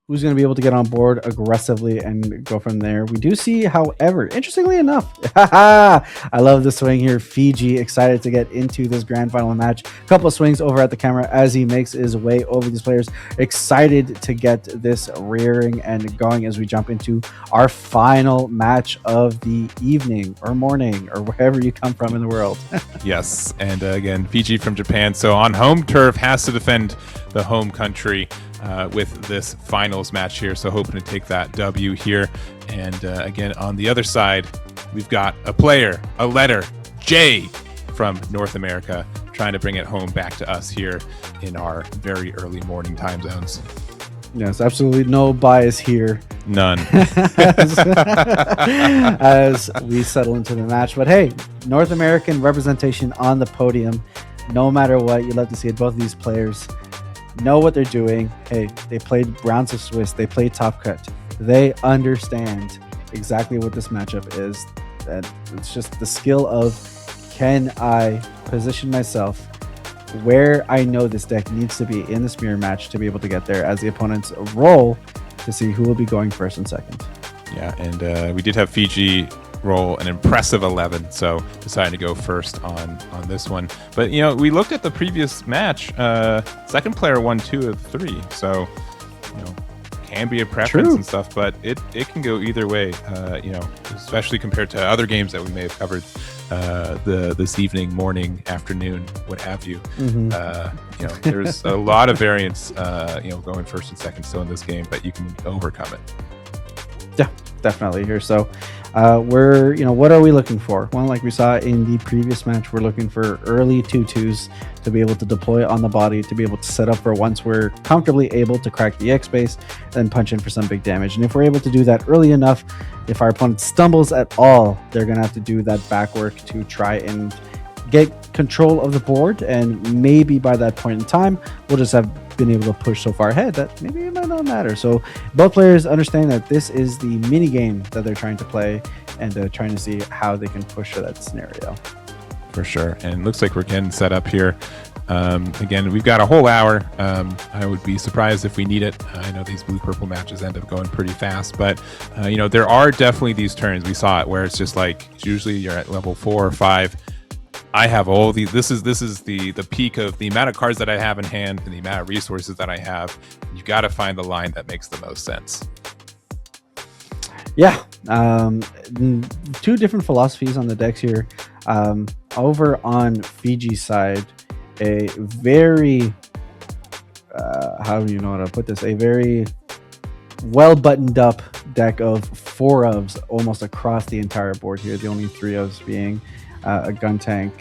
who's going to be able to get on board aggressively and go from there. We do see, however, interestingly enough, I love the swing here. Fijieee excited to get into this grand final match. A couple of swings over at the camera as he makes his way over these players. Excited to get this rearing and going as we jump into our final match of the evening or morning or wherever you come from in the world. Yes, and again, Fijieee from Japan. So on home turf, has to defend the home country with this finals match here. So hoping to take that W here. And again, on the other side, we've got a player, a letter, J from North America, trying to bring it home back to us here in our very early morning time zones. Yes, absolutely no bias here. None. As we settle into the match. But hey, North American representation on the podium. No matter what, you love to see it. Both of these players know what they're doing. Hey, they played Browns of Swiss. They played Top Cut. They understand exactly what this matchup is. And it's just the skill of, can I position myself where I know this deck needs to be in this mirror match to be able to get there as the opponents roll to see who will be going first and second. Yeah, and we did have Fijieee roll an impressive 11, so decided to go first on this one. But you know, we looked at the previous match. Second player won 2 of 3, so you know, can be a preference and stuff, but it can go either way. You know, especially compared to other games that we may have covered this evening, morning, afternoon, what have you. You know, there's a lot of variance. You know, going first and second still in this game, but you can overcome it. Yeah, definitely here. So we're, you know, what are we looking for? Well, like we saw in the previous match, we're looking for early 2-2s to be able to deploy on the body, to be able to set up for once we're comfortably able to crack the X base, then punch in for some big damage. And if we're able to do that early enough, if our opponent stumbles at all, they're going to have to do that back work to try and get control of the board. And maybe by that point in time, we'll just have been able to push so far ahead that maybe it might not matter. So both players understand that this is the mini game that they're trying to play, and they're trying to see how they can push for that scenario. For sure. And looks like we're getting set up here. Again, we've got a whole hour. I would be surprised if we need it. I know these blue-purple matches end up going pretty fast, but you know, there are definitely these turns. We saw it where it's just like, usually you're at level 4 or 5. I have all these. This is the peak of the amount of cards that I have in hand and the amount of resources that I have. You got to find the line that makes the most sense. Yeah, two different philosophies on the decks here. Over on Fijiee's side, a very how do you know how to put this? A very well buttoned up deck of 4 ofs almost across the entire board here. The only 3 ofs being a gun tank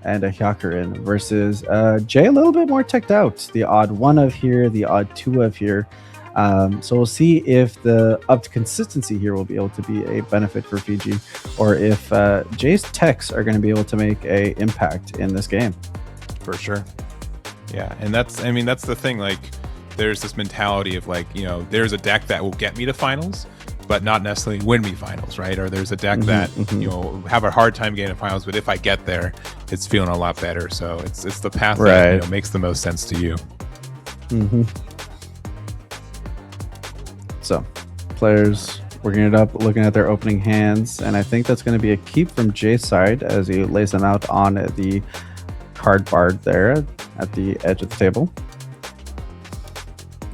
and a Hyakurin, versus Jay a little bit more teched out. The odd 1 of here, the odd 2 of here. So we'll see if the upped consistency here will be able to be a benefit for Fijieee, or if Jay's techs are going to be able to make a impact in this game. For sure. Yeah, and that's, I mean, that's the thing. Like, there's this mentality of like, you know, there's a deck that will get me to finals, but not necessarily win me finals, right? Or there's a deck that, you know, have a hard time getting to finals, but if I get there, it's feeling a lot better. So it's the path that, you know, makes the most sense to you. So players working it up, looking at their opening hands, and I think that's going to be a keep from Jay's side as he lays them out on the card board there at the edge of the table.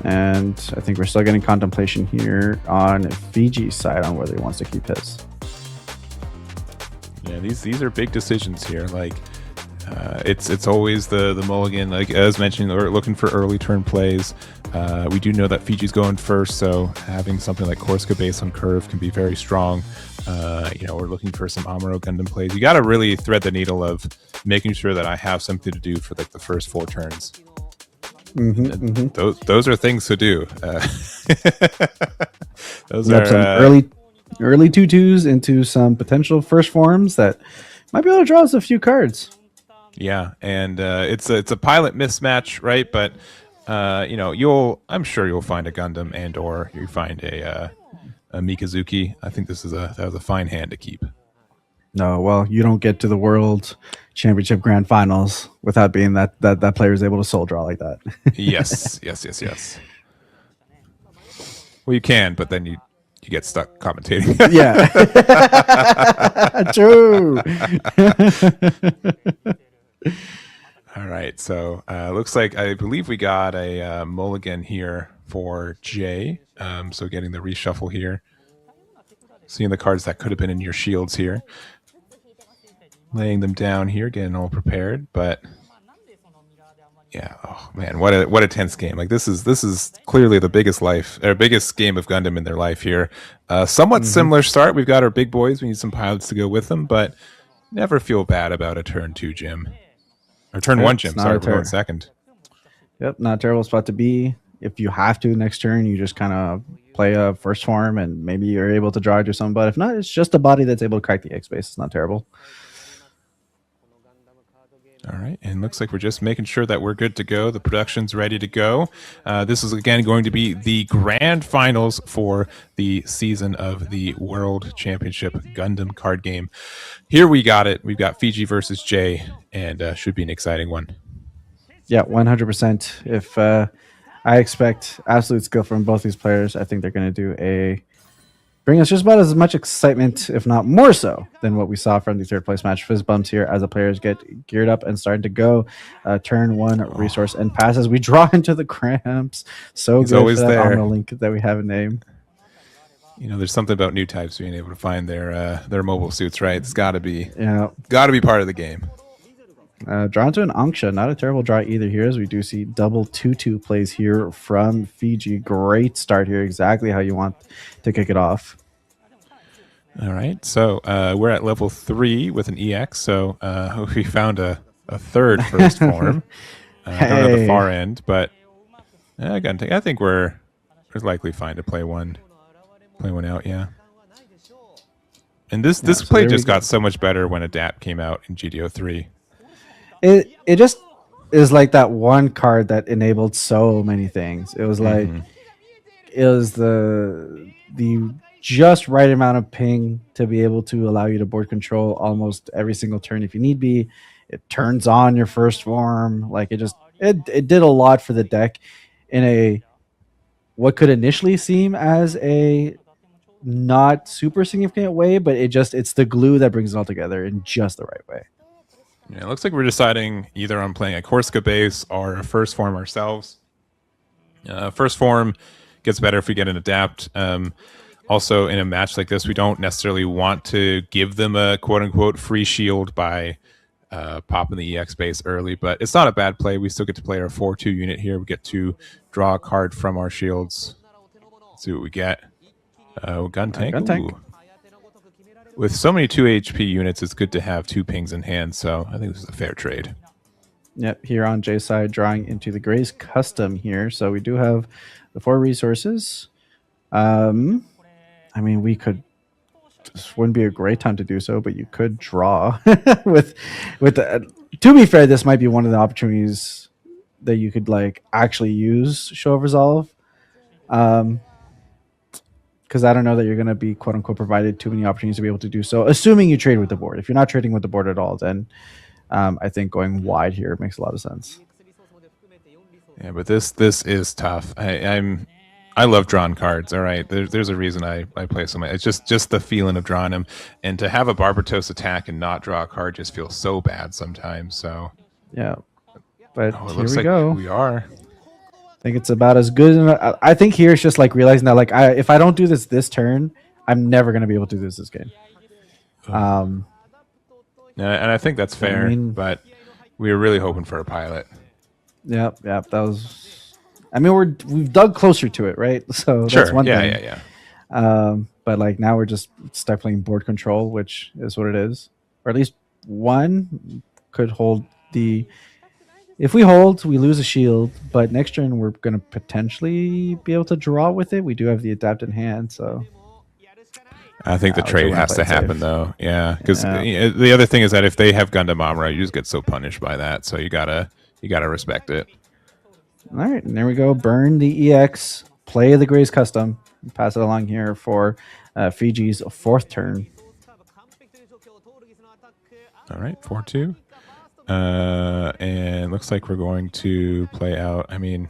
And I think we're still getting contemplation here on Fijiee's side on whether he wants to keep his. Yeah, these are big decisions here. Like, it's always the mulligan. Like as mentioned, we're looking for early turn plays. We do know that Fijiee's going first, so having something like Korska base on curve can be very strong. You know, we're looking for some Amuro Gundam plays. You got to really thread the needle of making sure that I have something to do for like the first 4 turns. Those are things to do. Those are some early 2-2s into some potential first forms that might be able to draw us a few cards. Yeah, and it's a pilot mismatch, right? But you know, I'm sure you'll find a Gundam and or you find a Mikazuki. I think that was a fine hand to keep. No, well, you don't get to the World Championship Grand Finals without being that player is able to soul draw like that. Yes. Well, you can, but then you get stuck commentating. Yeah. True. All right, so looks like I believe we got a mulligan here for Jay. So getting the reshuffle here, seeing the cards that could have been in your shields here, laying them down here, getting all prepared. But yeah, oh man, what a tense game! Like this is clearly the biggest game of Gundam in their life here. Somewhat similar start. We've got our big boys. We need some pilots to go with them, but never feel bad about a turn 2 gym. Or turn 1 gym. Sorry, we're going second. Yep, not a terrible spot to be. If you have to next turn, you just kind of play a first form and maybe you're able to draw it or something. But if not, it's just a body that's able to crack the X base. It's not terrible. All right, and looks like we're just making sure that we're good to go. The production's ready to go. This is, again, going to be the grand finals for the season of the World Championship Gundam card game. Here we got it. We've got Fijieee versus Jay, and should be an exciting one. Yeah, 100%. If I expect absolute skill from both these players, I think they're going to bring us just about as much excitement, if not more so, than what we saw from the third place match. Fizz bumps here as the players get geared up and starting to go. Turn 1 resource and passes. We draw into the cramps. So He's good always for that there. on the link that we have a name. You know, there's something about new types being able to find their mobile suits, right? It's got to be part of the game. Drawn to an Anksha, not a terrible draw either here, as we do see double 2-2 plays here from Fijieee. Great start here, exactly how you want to kick it off. All right, so we're at level 3 with an EX, so we found a third first form. I don't know the far end, but I think we're likely fine to play one out, yeah. And this play just got so much better when Adapt came out in GDO 3. It just is like that one card that enabled so many things. It was like it was the just right amount of ping to be able to allow you to board control almost every single turn if you need be. It turns on your first form. Like it did a lot for the deck in a what could initially seem as a not super significant way, but it's the glue that brings it all together in just the right way. Yeah, it looks like we're deciding either on playing a Corsica base or a first form ourselves. First form gets better if we get an Adapt. Also, in a match like this, we don't necessarily want to give them a quote-unquote free shield by popping the EX base early, but it's not a bad play. We still get to play our 4-2 unit here. We get to draw a card from our shields. Let's see what we get. Gun tank. Ooh. With so many 2 HP units, it's good to have 2 pings in hand, so I think this is a fair trade. Yep, here on Jay's side, drawing into the Gray's Custom here. So we do have the 4 resources. I mean, this wouldn't be a great time to do so, but you could draw with to be fair, this might be one of the opportunities that you could like actually use Show of Resolve. Because I don't know that you're going to be quote unquote provided too many opportunities to be able to do so, assuming you trade with the board. If you're not trading with the board at all, then I think going wide here makes a lot of sense. Yeah, but this is tough. I love drawn cards. All right, there's a reason I play so much. It's just the feeling of drawing them, and to have a Barbatos attack and not draw a card just feels so bad sometimes. So yeah, but here we go. We are. I think it's about as good. I think here it's just like realizing that like if I don't do this turn, I'm never going to be able to do this game. And I think that's fair, but we were really hoping for a pilot. Yep. That was. I mean, we've dug closer to it, right? So sure. That's one thing. Yeah. But like now we're just stuck playing board control, which is what it is, or at least one could hold the. If we hold, we lose a shield, but next turn we're going to potentially be able to draw with it. We do have the Adapt in hand, so... I think the trade has to happen, though. Yeah, because the other thing is that if they have Gundam Amuro, you just get so punished by that, so you gotta respect it. All right, and there we go. Burn the EX, play the Gray's Custom, pass it along here for Fijiee's 4th turn. All right, 4-2. And looks like we're going to play out. I mean,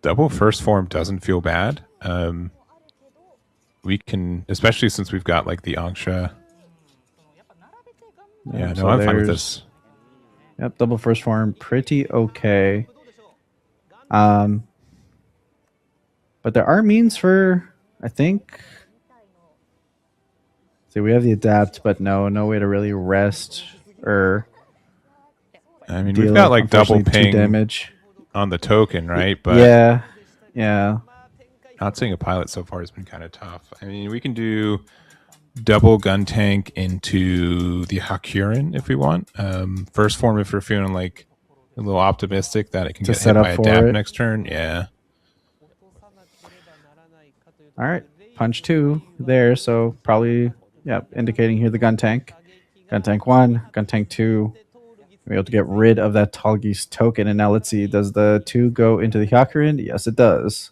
double first form doesn't feel bad. We can, especially since we've got like the Angsha. Yeah, no, so I'm fine with this. Yep, double first form, pretty okay. But there are means for, I think. See, we have the adapt, but no way to really rest or. I mean, we've got like double ping damage on the token, right? But yeah. Not seeing a pilot so far has been kind of tough. I mean, we can do double gun tank into the Hakurin if we want. First form if we're feeling like a little optimistic that it can get hit by adapt next turn. Yeah. All right, punch 2 there. So probably indicating here the gun tank 1, gun tank 2. Be able to get rid of that Talgis token. And now let's see, does the 2 go into the Hakurin? Yes, it does.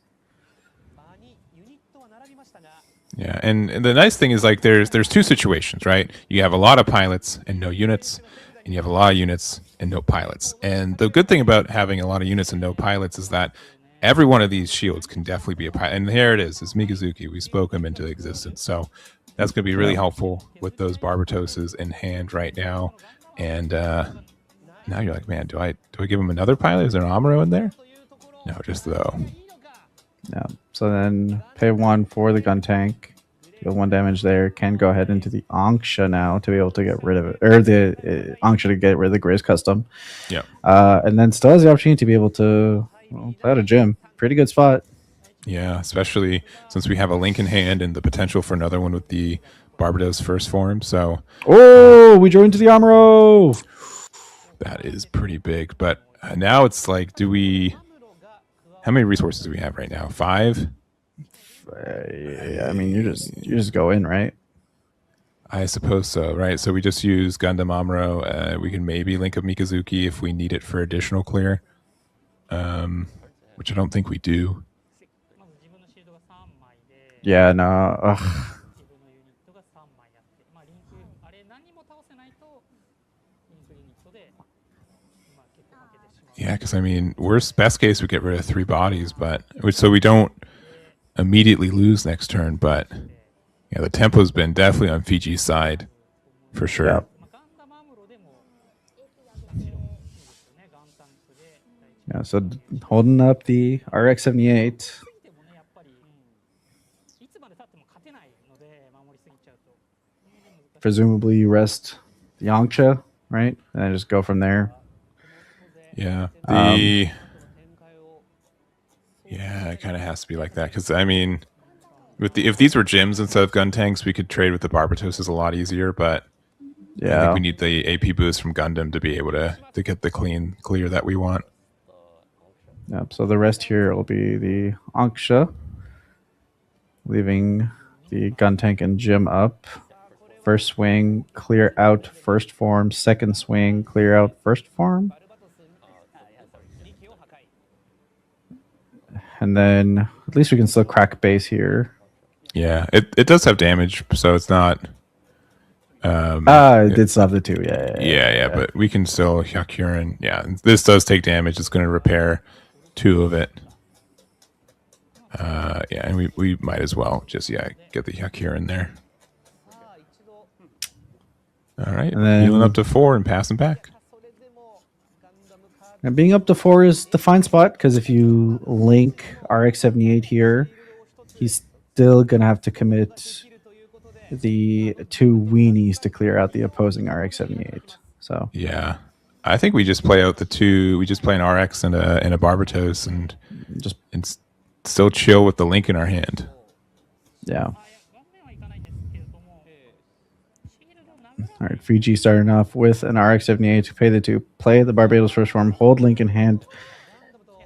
Yeah, and the nice thing is like there's 2 situations, right? You have a lot of pilots and no units, and you have a lot of units and no pilots. And the good thing about having a lot of units and no pilots is that every one of these shields can definitely be a pilot. And here it is, it's Mikazuki. We spoke him into existence. So that's going to be really helpful with those Barbatoses in hand right now. And now you're like, man, do I give him another pilot? Is there an Amuro in there? No, just though. Yeah. So then pay 1 for the gun tank. Deal 1 damage there. Can go ahead into the Angsha now to be able to get rid of it. Or the Angsha to get rid of the Grace Custom. Yeah. And then still has the opportunity to be able to play out a gym. Pretty good spot. Yeah, especially since we have a link in hand and the potential for another one with the Barbados first form. So we drew into the Amuro. That is pretty big. But now it's like, how many resources do we have right now? 5? I mean, you just go in, right? I suppose so, right? So we just use Gundam Amuro. We can maybe link up Mikazuki if we need it for additional clear, which I don't think we do. Yeah, no. Ugh. Yeah, because I mean, best case we get rid of 3 bodies, but so we don't immediately lose next turn. But yeah, the tempo's been definitely on Fijiee's side for sure. Yep. Yeah, so holding up the RX-78. Presumably you rest the Angsha, right? And then just go from there. Yeah. Yeah, it kind of has to be like that. Because, I mean, if these were gyms instead of gun tanks, we could trade with the Barbatoses a lot easier. But yeah, I think we need the AP boost from Gundam to be able to get the clear that we want. Yep, so the rest here will be the Angsha, leaving the gun tank and gym up. First swing, clear out first form. Second swing, clear out first form. And then at least we can still crack base here. Yeah, it does have damage, so it's not... it did still have the 2, yeah. But we can still Hakurin. Yeah, this does take damage. It's going to repair 2 of it. Yeah, and we might as well just, get the Hakurin there. All right, and then healing up to 4 and passing back. And being up to 4 is the fine spot, because if you link RX-78 here, he's still going to have to commit the 2 weenies to clear out the opposing RX-78. So yeah, I think we just play out the 2. We just play an RX and a Barbatos and still chill with the link in our hand. Yeah. All right, Fijieee starting off with an RX-78 to pay the 2, play the Barbados first form, hold link in hand,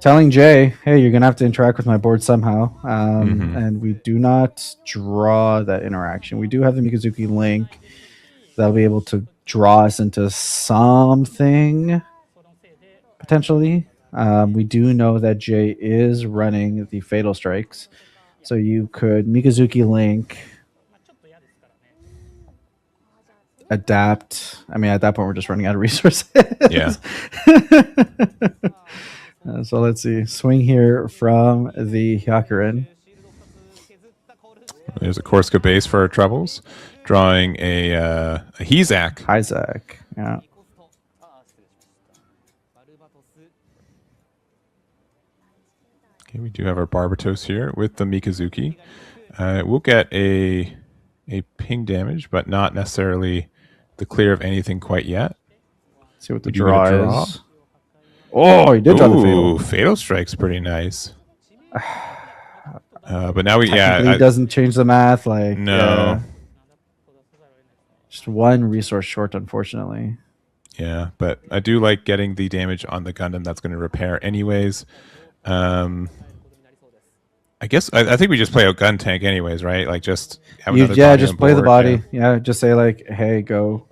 telling Jay, hey, you're going to have to interact with my board somehow. And we do not draw that interaction. We do have the Mikazuki link that'll be able to draw us into something, potentially. We do know that Jay is running the Fatal Strikes. So you could Mikazuki link... adapt. I mean, at that point, we're just running out of resources. Yeah. So let's see. Swing here from the Hyakurin. There's a Korska base for our troubles. Drawing a Hizak. Isaac. Yeah. Okay, we do have our Barbatos here with the Mikazuki. We'll get a ping damage, but not necessarily the clear of anything quite yet. See what the We do get a draw is. Oh, he did draw the fatal. Fatal Strike's pretty nice. But now we, It doesn't change the math. Like, no. Yeah. Just one resource short, unfortunately. Yeah, but I do like getting the damage on the Gundam that's going to repair anyways. I guess I think we just play out gun tank anyways, right? Like just have another body just on play the board, body. Yeah, just say like, hey, go.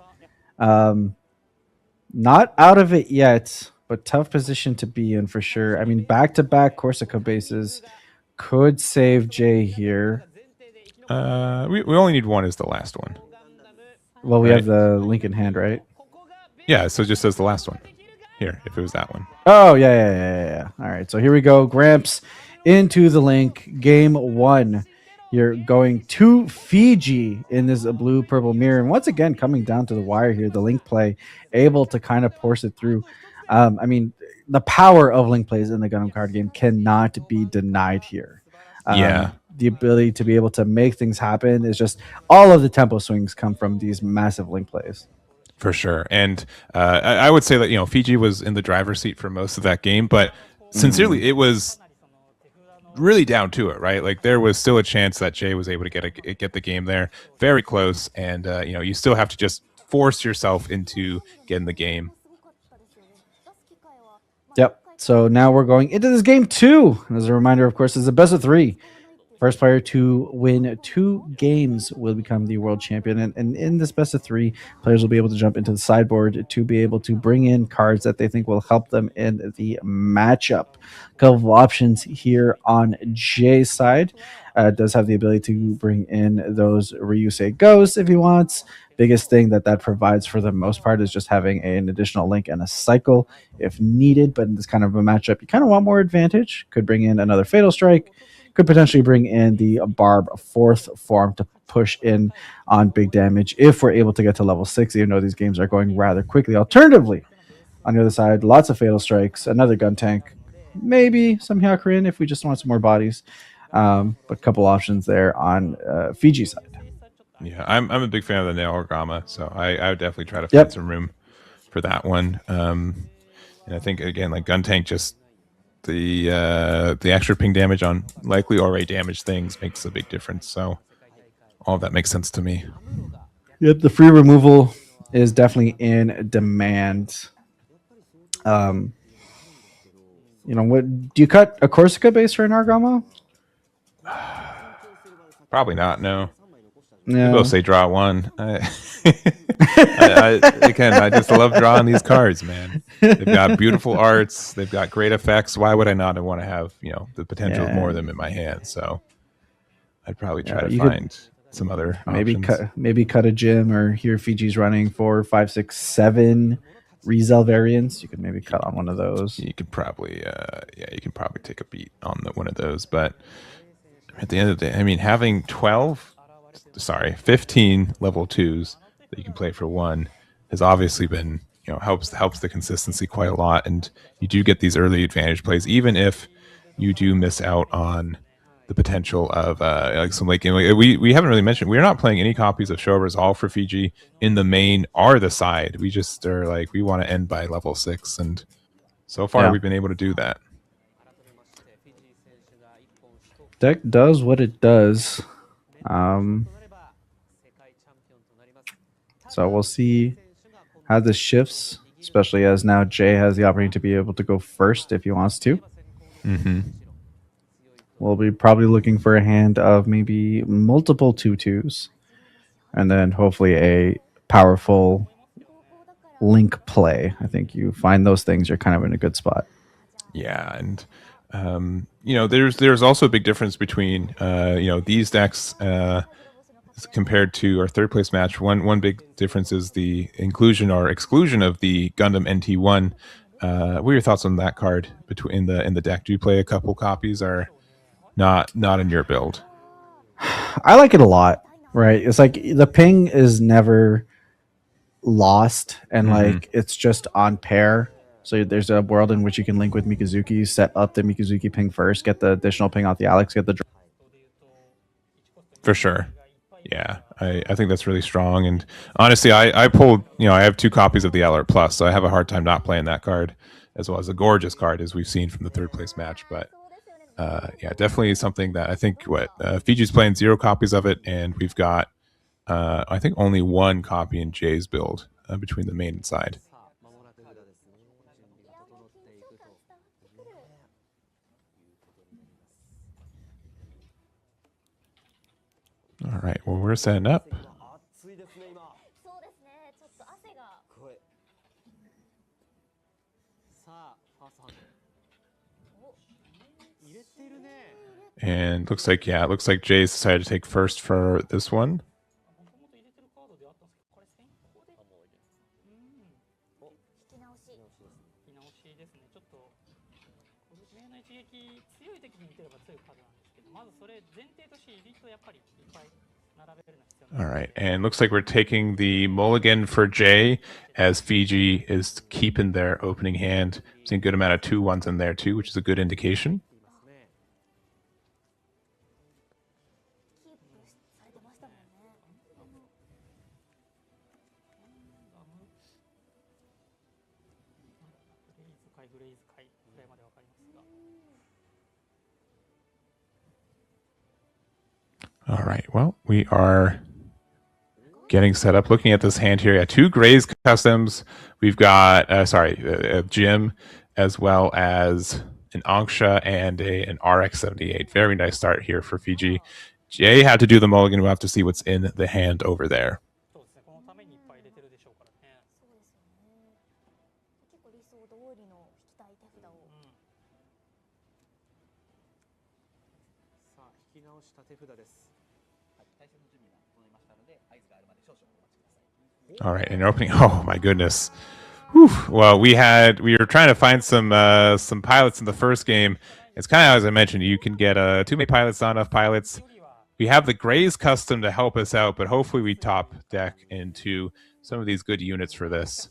Not out of it yet, but tough position to be in for sure. I mean, back-to-back Corsica bases could save Jay here. We only need one as the last one. Well, we have the link in hand, right? Yeah, so it just says the last one. Here, if it was that one. Oh, yeah. All right, so here we go. Gramps into the link. Game 1. You're going to Fijieee in this blue-purple mirror. And once again, coming down to the wire here, the link play, able to kind of force it through. I mean, the power of link plays in the Gundam card game cannot be denied here. Yeah. The ability to be able to make things happen is just all of the tempo swings come from these massive link plays. For sure. And I would say that, Fijieee was in the driver's seat for most of that game, but sincerely, it was really down to it, right? Like there was still a chance that Jay was able to get the game there, very close, and you still have to just force yourself into getting the game. Yep. So now we're going into this game 2. As a reminder, of course, it's a best of 3. First player to win 2 games will become the world champion. And in this best of 3, players will be able to jump into the sideboard to be able to bring in cards that they think will help them in the matchup. A couple of options here on Jay's side. Does have the ability to bring in those Ryusei Ghosts if he wants. Biggest thing that provides for the most part is just having an additional link and a cycle if needed. But in this kind of a matchup, you kind of want more advantage. Could bring in another Fatal Strike. Could potentially bring in the Barb 4th form to push in on big damage if we're able to get to level 6, even though these games are going rather quickly. Alternatively, on the other side, lots of Fatal Strikes, another gun tank, maybe some Hyakurin if we just want some more bodies. But a couple options there on Fijieee side. Yeah, I'm a big fan of the Nail-Orgama, so I would definitely try to find some room for that one. And I think, again, like gun tank, just the extra ping damage on likely already damaged things makes a big difference. So all of that makes sense to me. Yep, the free removal is definitely in demand. What do you cut a Corsica base for an Argama? Probably not. No. No. People say draw one. I just love drawing these cards, man. They've got beautiful arts. They've got great effects. Why would I not want to have the potential of more of them in my hand? So I'd probably try to find some other options. Maybe cut a gym, or here Fiji's running 4, 5, 6, 7 Rizel variants. You could maybe cut on one of those. You could probably take a beat on one of those. But at the end of the day, I mean, having 15 level 2s that you can play for 1 has obviously been, helps the consistency quite a lot. And you do get these early advantage plays, even if you do miss out on the potential of we haven't really mentioned, we're not playing any copies of Show Resolve for Fijieee in the main or the side. We just are like, we want to end by level 6, and so far we've been able to do that. Deck does what it does. So we'll see how this shifts, especially as now Jay has the opportunity to be able to go first if he wants to. Mm-hmm. We'll be probably looking for a hand of maybe multiple 2/2s, and then hopefully a powerful link play. I think you find those things, you're kind of in a good spot. Yeah, and there's also a big difference between these decks compared to our third place match. One big difference is the inclusion or exclusion of the Gundam NT1 What are your thoughts on that card between in the deck? Do you play a couple copies or not in your build? I like it a lot, right? It's like the ping is never lost, and like it's just on pair. So there's a world in which you can link with Mikazuki, set up the Mikazuki ping first, get the additional ping off the Alex, get the for sure. Yeah, I think that's really strong. And honestly, I pulled, I have 2 copies of the LR Plus, so I have a hard time not playing that card, as well as a gorgeous card, as we've seen from the 3rd place match. But yeah, definitely something that I think Fijiee's playing 0 copies of it, and we've got, I think, only 1 copy in Jay's build between the main and side. All right, well, we're setting up. And looks like Jay's decided to take first for this one. All right, and looks like we're taking the mulligan for Jay, as Fijieee is keeping their opening hand. Seeing a good amount of 2-1s in there too, which is a good indication. All right, well, we are getting set up. Looking at this hand here, yeah, 2 Grays customs. We've got, a Jim, as well as an Anksha and an RX-78. Very nice start here for Fijieee. Jay had to do the mulligan. We'll have to see what's in the hand over there. All right, and opening. Oh my goodness. Whew. Well, we were trying to find some pilots in the first game. It's kind of, as I mentioned, you can get too many pilots, not enough pilots. We have the Grays custom to help us out, but hopefully we top deck into some of these good units for this.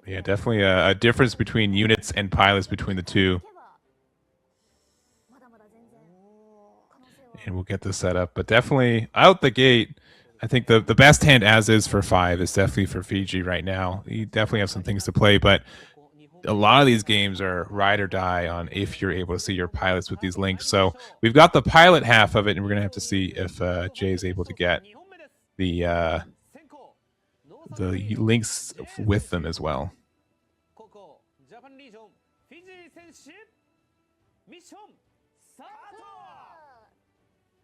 Yeah, definitely a difference between units and pilots between the two. And we'll get this set up. But definitely out the gate, I think the best hand as is for 5 is definitely for Fijieee right now. You definitely have some things to play, but a lot of these games are ride or die on if you're able to see your pilots with these links. So we've got the pilot half of it, and we're going to have to see if Jay is able to get the links with them as well.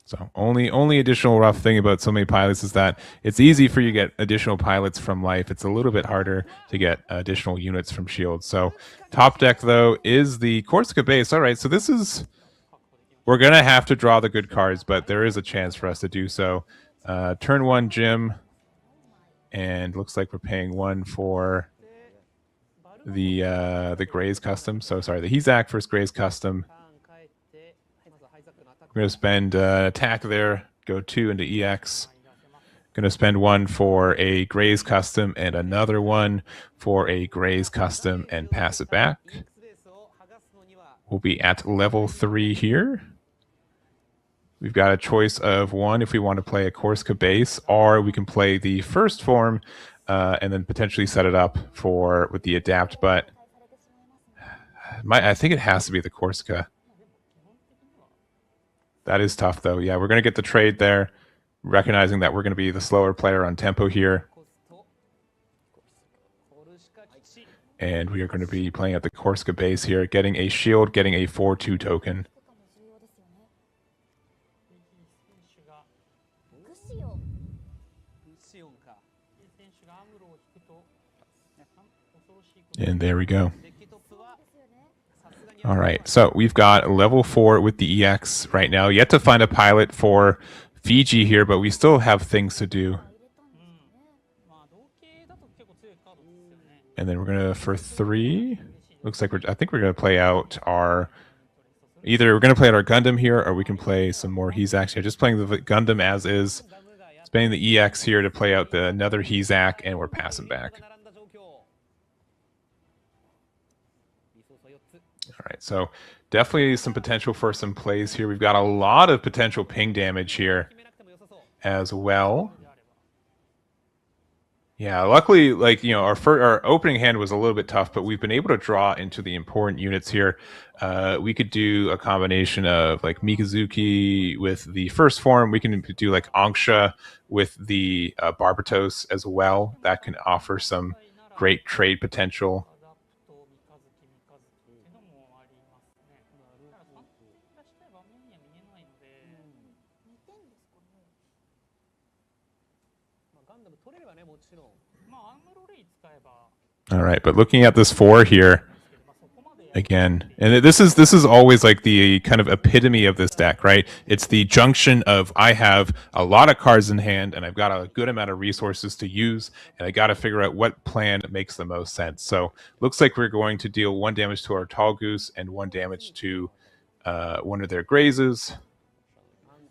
So only additional rough thing about so many pilots is that it's easy for you to get additional pilots from life. It's a little bit harder to get additional units from shield. So top deck, though, is the Corsica base. All right, so this is... We're going to have to draw the good cards, but there is a chance for us to do so. Turn 1, Jim. And looks like we're paying 1 for the Grays custom. So, sorry, the Hezak versus Grays custom. We're going to spend attack there, go 2 into EX. Going to spend 1 for a Grays custom and another 1 for a Grays custom and pass it back. We'll be at level 3 here. We've got a choice of 1 if we want to play a Corsica base, or we can play the first form and then potentially set it up with the adapt. But I think it has to be the Corsica. That is tough, though. Yeah, we're going to get the trade there, recognizing that we're going to be the slower player on tempo here. And we are going to be playing at the Corsica base here, getting a shield, getting a 4/2 token. And there we go. All right, so we've got level 4 with the EX right now. Yet to find a pilot for Fijieee here, but we still have things to do. And then we're gonna for 3. Looks like I think we're gonna play out our. Either we're gonna play out our Gundam here, or we can play some more Hizaks here. Just playing the Gundam as is. Spending the EX here to play out another Hizak, and we're passing back. All right, so definitely some potential for some plays here. We've got a lot of potential ping damage here as well. Yeah, luckily, like, you know, our opening hand was a little bit tough, but we've been able to draw into the important units here. We could do a combination of like Mikazuki with the first form. We can do like Anksha with the Barbatos as well. That can offer some great trade potential. All right, but looking at this 4 here again, and this is always like the kind of epitome of this deck, right? It's the junction of I have a lot of cards in hand and I've got a good amount of resources to use, and I got to figure out what plan makes the most sense. So looks like we're going to deal 1 damage to our Tall Goose and 1 damage to one of their Grazes.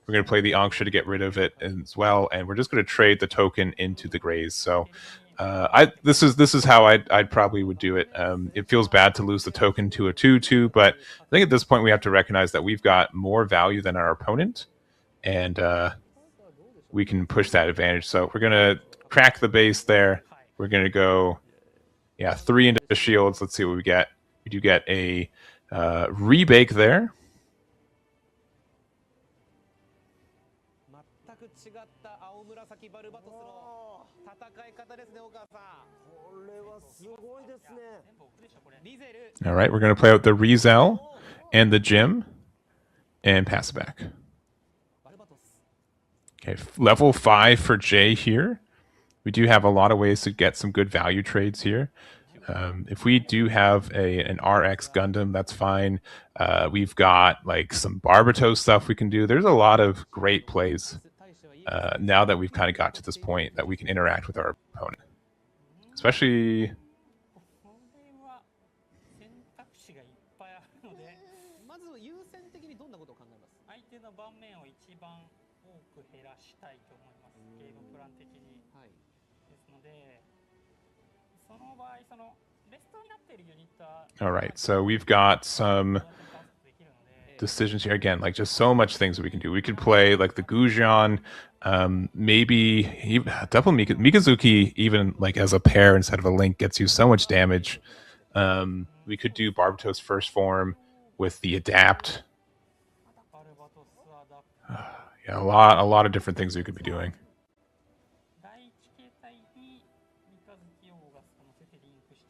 We're going to play the Anksha to get rid of it as well, and we're just going to trade the token into the Graze. So this is how I'd probably would do it. It feels bad to lose the token to a 2/2, but I think at this point we have to recognize that we've got more value than our opponent, and we can push that advantage. So we're going to crack the base there. We're going to go, 3 into the shields. Let's see what we get. We do get a rebake there. All right, we're going to play out the Rizel and the Jim and pass it back. Okay, level 5 for Jay here. We do have a lot of ways to get some good value trades here. If we do have an RX Gundam, that's fine. We've got like some Barbatos stuff we can do. There's a lot of great plays now that we've kind of got to this point that we can interact with our opponent. Especially... All right, so we've got some decisions here. Again, like just so much things that we can do. We could play like the Gujian, maybe double Mikazuki, even like as a pair instead of a link, gets you so much damage. We could do Barbatos first form with the adapt. Yeah, a lot of different things we could be doing.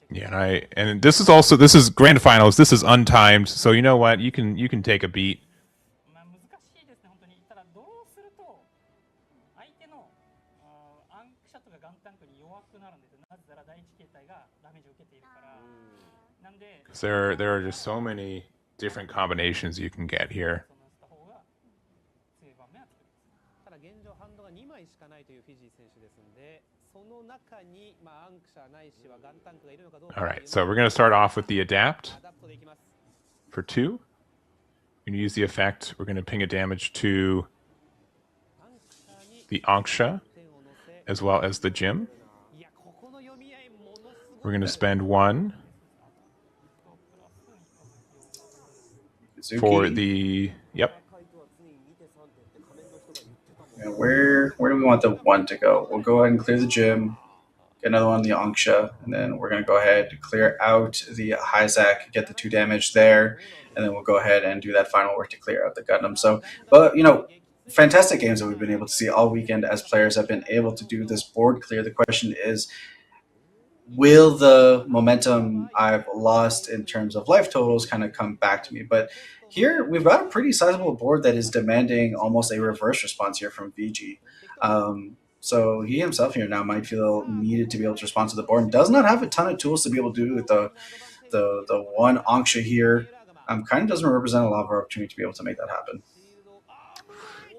Yeah, and this is grand finals. This is untimed, so you know what? You can take a beat. There are just so many different combinations you can get here. All right, so we're going to start off with the adapt for 2. We're going to use the effect. We're going to ping a damage to the Anksha as well as the Jim. We're going to spend 1 for the... Yep. And where do we want the 1 to go? We'll go ahead and clear the Jim, get another one, the Anksha, and then we're going to go ahead and clear out the Hizak, get the 2 damage there, and then we'll go ahead and do that final work to clear out the Gundam. So, but, you know, fantastic games that we've been able to see all weekend as players have been able to do this board clear. The question is, will the momentum I've lost in terms of life totals kind of come back to me? But here we've got a pretty sizable board that is demanding almost a reverse response here from Fijieee. So he himself here now might feel needed to be able to respond to the board and does not have a ton of tools to be able to do with the 1 Anksha here. Kind of doesn't represent a lot of our opportunity to be able to make that happen.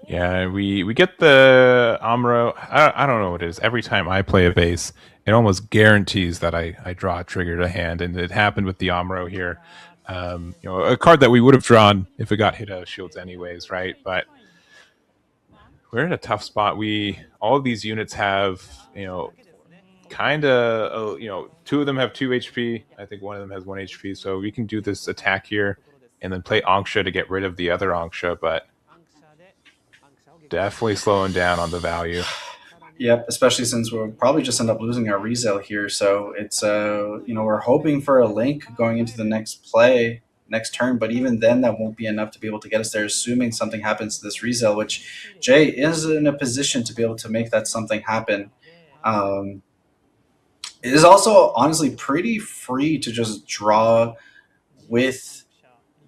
Yeah, we get the Amuro. I don't know what it is. Every time I play a base, it almost guarantees that I draw a trigger to hand, and it happened with the Amuro here. A card that we would have drawn if it got hit out of shields anyways, right? But we're in a tough spot. All of these units have kind of two of them have 2 HP. I think one of them has 1 HP, so we can do this attack here and then play Anksha to get rid of the other Anksha, but definitely slowing down on the value. Yep, especially since we'll probably just end up losing our resale here. So it's we're hoping for a link going into the next turn, but even then that won't be enough to be able to get us there, assuming something happens to this resale, which Jay is in a position to be able to make that something happen. It is also honestly pretty free to just draw with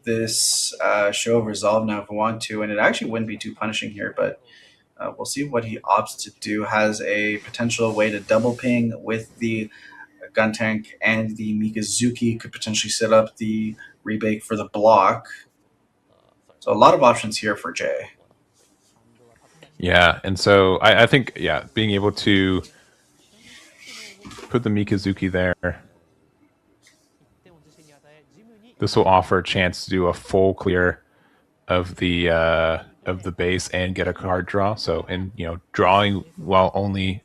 this show of resolve now if we want to, and it actually wouldn't be too punishing here, but we'll see what he opts to do. Has a potential way to double ping with the gun tank, and the Mikazuki could potentially set up the rebake for the block. So a lot of options here for Jay. Yeah, and so I think being able to put the Mikazuki there, this will offer a chance to do a full clear of the base and get a card draw. So, and drawing while only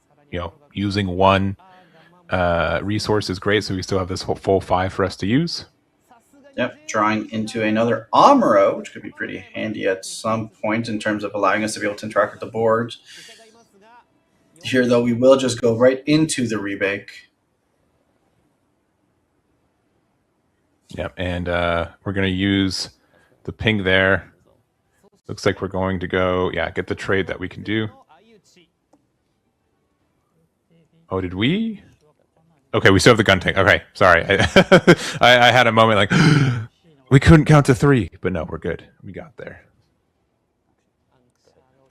using one resource is great. So we still have this whole full 5 for us to use. Yep, drawing into another Amuro, which could be pretty handy at some point in terms of allowing us to be able to interact with the board. Here, though, we will just go right into the rebake. Yep, and we're going to use the ping there. Looks like we're going to go, get the trade that we can do. Oh, did we? Okay, we still have the gun tank. Okay, sorry. I had a moment like, we couldn't count to 3, but no, we're good. We got there.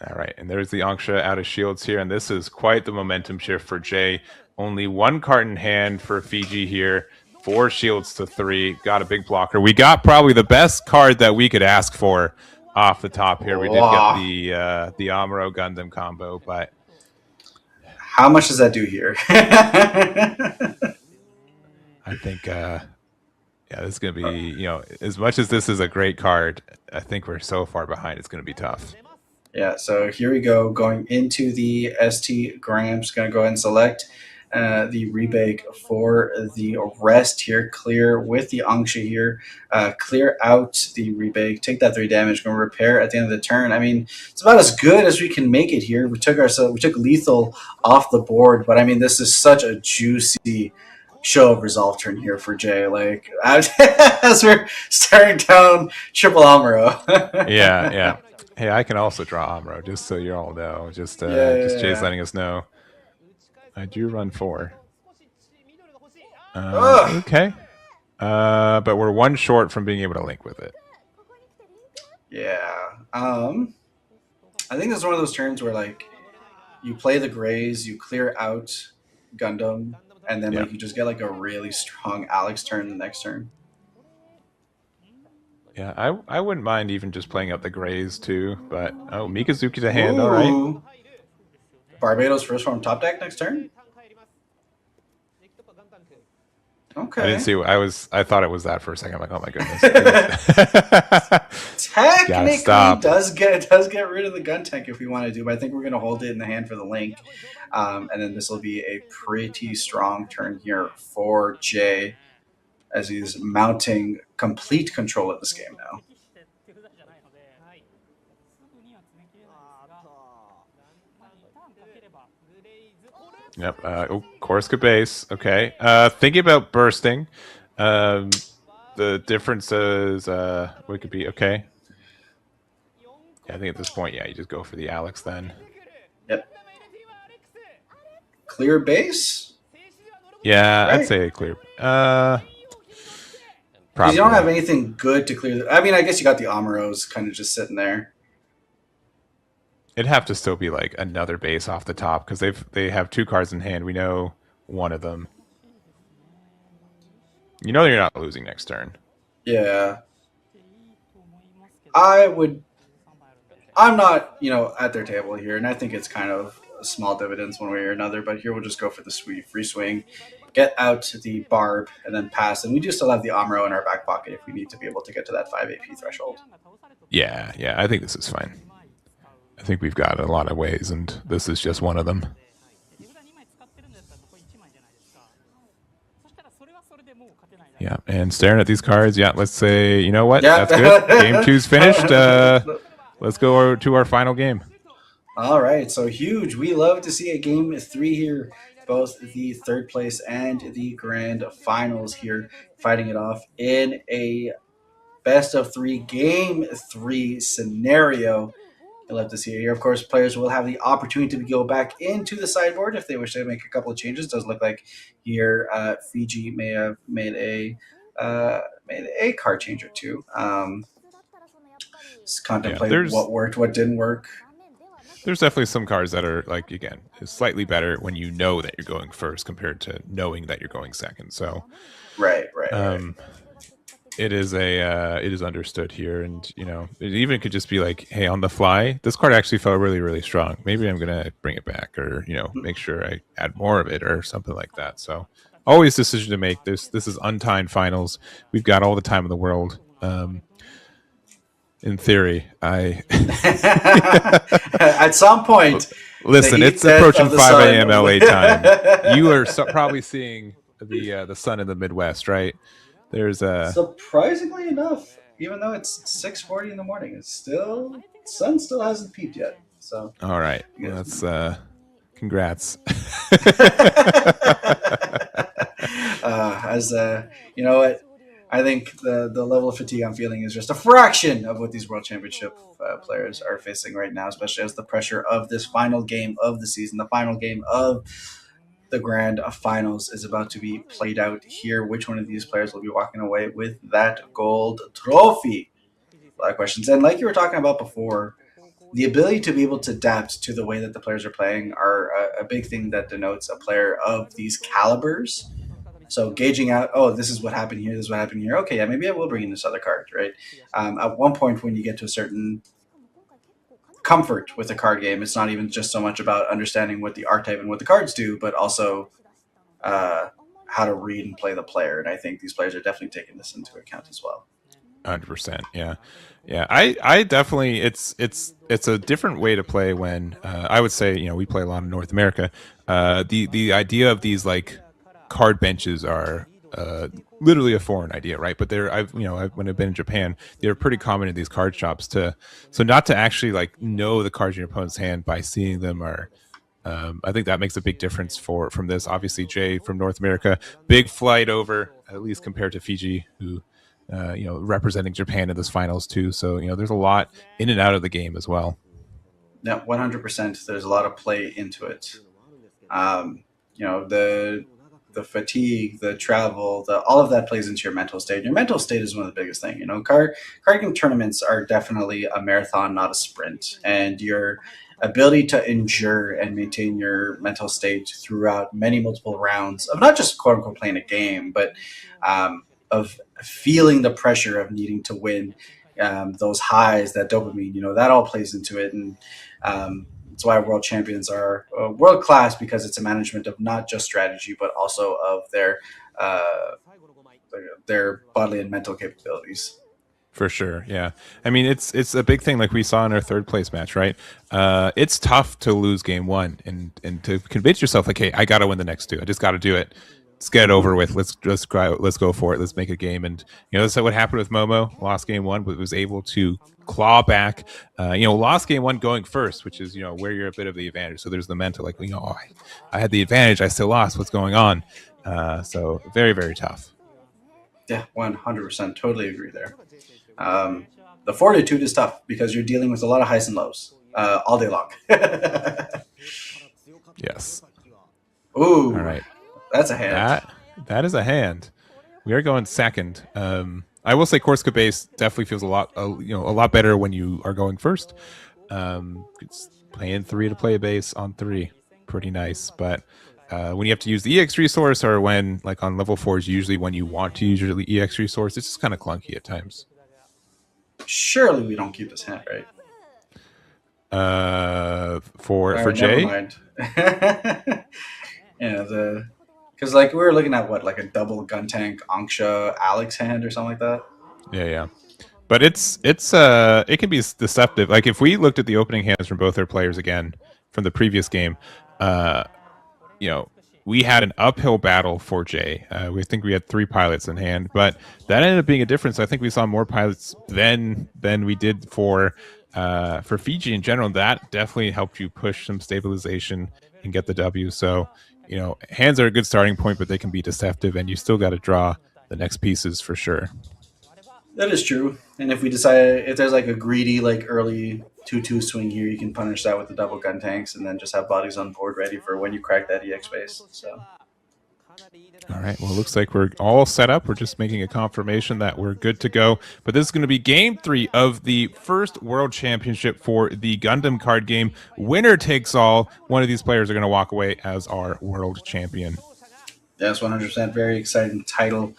All right, and there's the Anksha out of shields here, and this is quite the momentum shift for Jay. Only 1 card in hand for Fijieee here. 4 shields to 3. Got a big blocker. We got probably the best card that we could ask for off the top here. We did get the Amuro Gundam combo, but how much does that do here? I think this is going to be, as much as this is a great card, I think we're so far behind, it's going to be tough. Yeah, so here we go, going into the ST Grams. Going to go ahead and select the rebake for the rest here. Clear with the Anksha here. Clear out the rebake. Take that 3 damage. Going to repair at the end of the turn. I mean, it's about as good as we can make it here. We took lethal off the board, but I mean, this is such a juicy show of resolve turn here for Jay. Like as we're staring down triple Amuro. Yeah. Hey, I can also draw Amuro, just so you all know. Just Jay's letting us know. I do run 4. Okay. But we're 1 short from being able to link with it. Yeah. I think this is one of those turns where, like, you play the Grays, you clear out Gundam, and then like you just get like a really strong Alex turn the next turn. Yeah, I wouldn't mind even just playing out the Grays too, but Mikazuki to hand, all right. Barbados first form top deck next turn. Okay. I didn't see. I thought it was that for a second. I'm like, oh my goodness. Technically, does get rid of the gun tank if we want to do, but I think we're going to hold it in the hand for the link, and then this will be a pretty strong turn here for Jay, as he's mounting complete control of this game now. Yep. Korska base. Okay. Thinking about bursting. The difference is what could be okay. Yeah, I think at this point, you just go for the Alex then. Yep. Clear base? Yeah, right? I'd say clear. Probably. You don't have anything good to clear. I mean, I guess you got the Amuros kind of just sitting there. It'd have to still be like another base off the top because they have 2 cards in hand. We know one of them. You know you're not losing next turn. Yeah. I would I'm not, at their table here, and I think it's kind of small dividends one way or another. But here we'll just go for the free swing, get out the barb, and then pass. And we do still have the Amro in our back pocket if we need to be able to get to that 5 AP threshold. Yeah, I think this is fine. I think we've got a lot of ways, and this is just one of them. Yeah, and staring at these cards, yeah, let's say, you know what? Yeah. That's good. Game 2's finished. Let's go to our final game. All right, so huge. We love to see a game 3 here. Both the third place and the grand finals here fighting it off in a best of 3 game 3 scenario. You'll love to see it here. Of course, players will have the opportunity to go back into the sideboard if they wish to make a couple of changes. It does look like here Fijieee may have made a card change or two. Contemplate what worked, what didn't work. There's definitely some cards that are, like, again, slightly better when you know that you're going first compared to knowing that you're going second. So, right. It is understood here, and it even could just be like, hey, on the fly, this card actually felt really, really strong. Maybe I'm gonna bring it back, or make sure I add more of it, or something like that. So, always decision to make. This is untimed finals. We've got all the time in the world. In theory, at some point, listen, it's approaching 5 a.m. LA time. You are probably seeing the sun in the Midwest, right? There's surprisingly enough, even though it's 6:40 in the morning, sun still hasn't peaked yet. So all right, that's congrats. You know what, I think the level of fatigue I'm feeling is just a fraction of what these World Championship players are facing right now, especially as the pressure of this final game of the season, the final game of the grand finals, is about to be played out here. Which one of these players will be walking away with that gold trophy? A lot of questions. And like you were talking about before, the ability to be able to adapt to the way that the players are playing are a big thing that denotes a player of these calibers. So gauging out, this is what happened here, this is what happened here. Okay, yeah, maybe I will bring in this other card, right? At one point, when you get to a certain comfort with a card game, it's not even just so much about understanding what the archetype and what the cards do, but also how to read and play the player. And I think these players are definitely taking this into account as well. 100%. Yeah. I definitely, it's a different way to play when I would say, we play a lot in North America. The idea of these like card benches are literally a foreign idea, right? But when I've been in Japan, they're pretty common in these card shops so not to actually like know the cards in your opponent's hand by seeing them are, I think that makes a big difference from this. Obviously, Jay from North America, big flight over, at least compared to Fijieee, who representing Japan in this finals too. So there's a lot in and out of the game as well. Yeah, 100%. There's a lot of play into it. The fatigue, the travel, all of that plays into your mental state. Your mental state is one of the biggest things. Card game tournaments are definitely a marathon, not a sprint. And your ability to endure and maintain your mental state throughout multiple rounds of not just quote unquote playing a game, but of feeling the pressure of needing to win, those highs, that dopamine, that all plays into it. And that's why world champions are world class, because it's a management of not just strategy, but also of their bodily and mental capabilities. For sure, yeah. I mean, it's a big thing, like we saw in our third place match, right? It's tough to lose game 1 and to convince yourself, like, hey, I got to win the next 2. I just got to do it. Let's get it over with. Let's go for it. Let's make a game. And that's what happened with Momo. Lost game 1, but was able to claw back. Lost game 1 going first, which is where you're a bit of the advantage. So there's the mental, like, I had the advantage. I still lost. What's going on? So very, very tough. Yeah, 100%. Totally agree there. The fortitude is tough because you're dealing with a lot of highs and lows all day long. Yes. Ooh. All right. That's a hand. That is a hand. We are going second. I will say Corsica base definitely feels a lot better when you are going first. It's playing 3 to play a base on 3, pretty nice. But when you have to use the EX resource, or when like on level 4s, usually when you want to use your EX resource, it's just kind of clunky at times. Surely we don't keep this hand, right? For Never Jay. mind. Because like we were looking at what, like a double gun tank Anksha Alex hand or something like that. Yeah. But it can be deceptive. Like if we looked at the opening hands from both their players again from the previous game, uh, you know, we had an uphill battle for Jay. We think we had 3 pilots in hand, but that ended up being a difference. I think we saw more pilots than we did for Fijieee in general. That definitely helped you push some stabilization and get the W. So, you know, hands are a good starting point, but they can be deceptive, and you still got to draw the next pieces for sure. That is true. And if we decide, if there's like a greedy like early 2-2 swing here, you can punish that with the double gun tanks, and then just have bodies on board ready for when you crack that EX base. So. All right. Well, it looks like we're all set up. We're just making a confirmation that we're good to go. But this is going to be game 3 of the first World Championship for the Gundam card game. Winner takes all. One of these players are going to walk away as our world champion. That's 100% very exciting title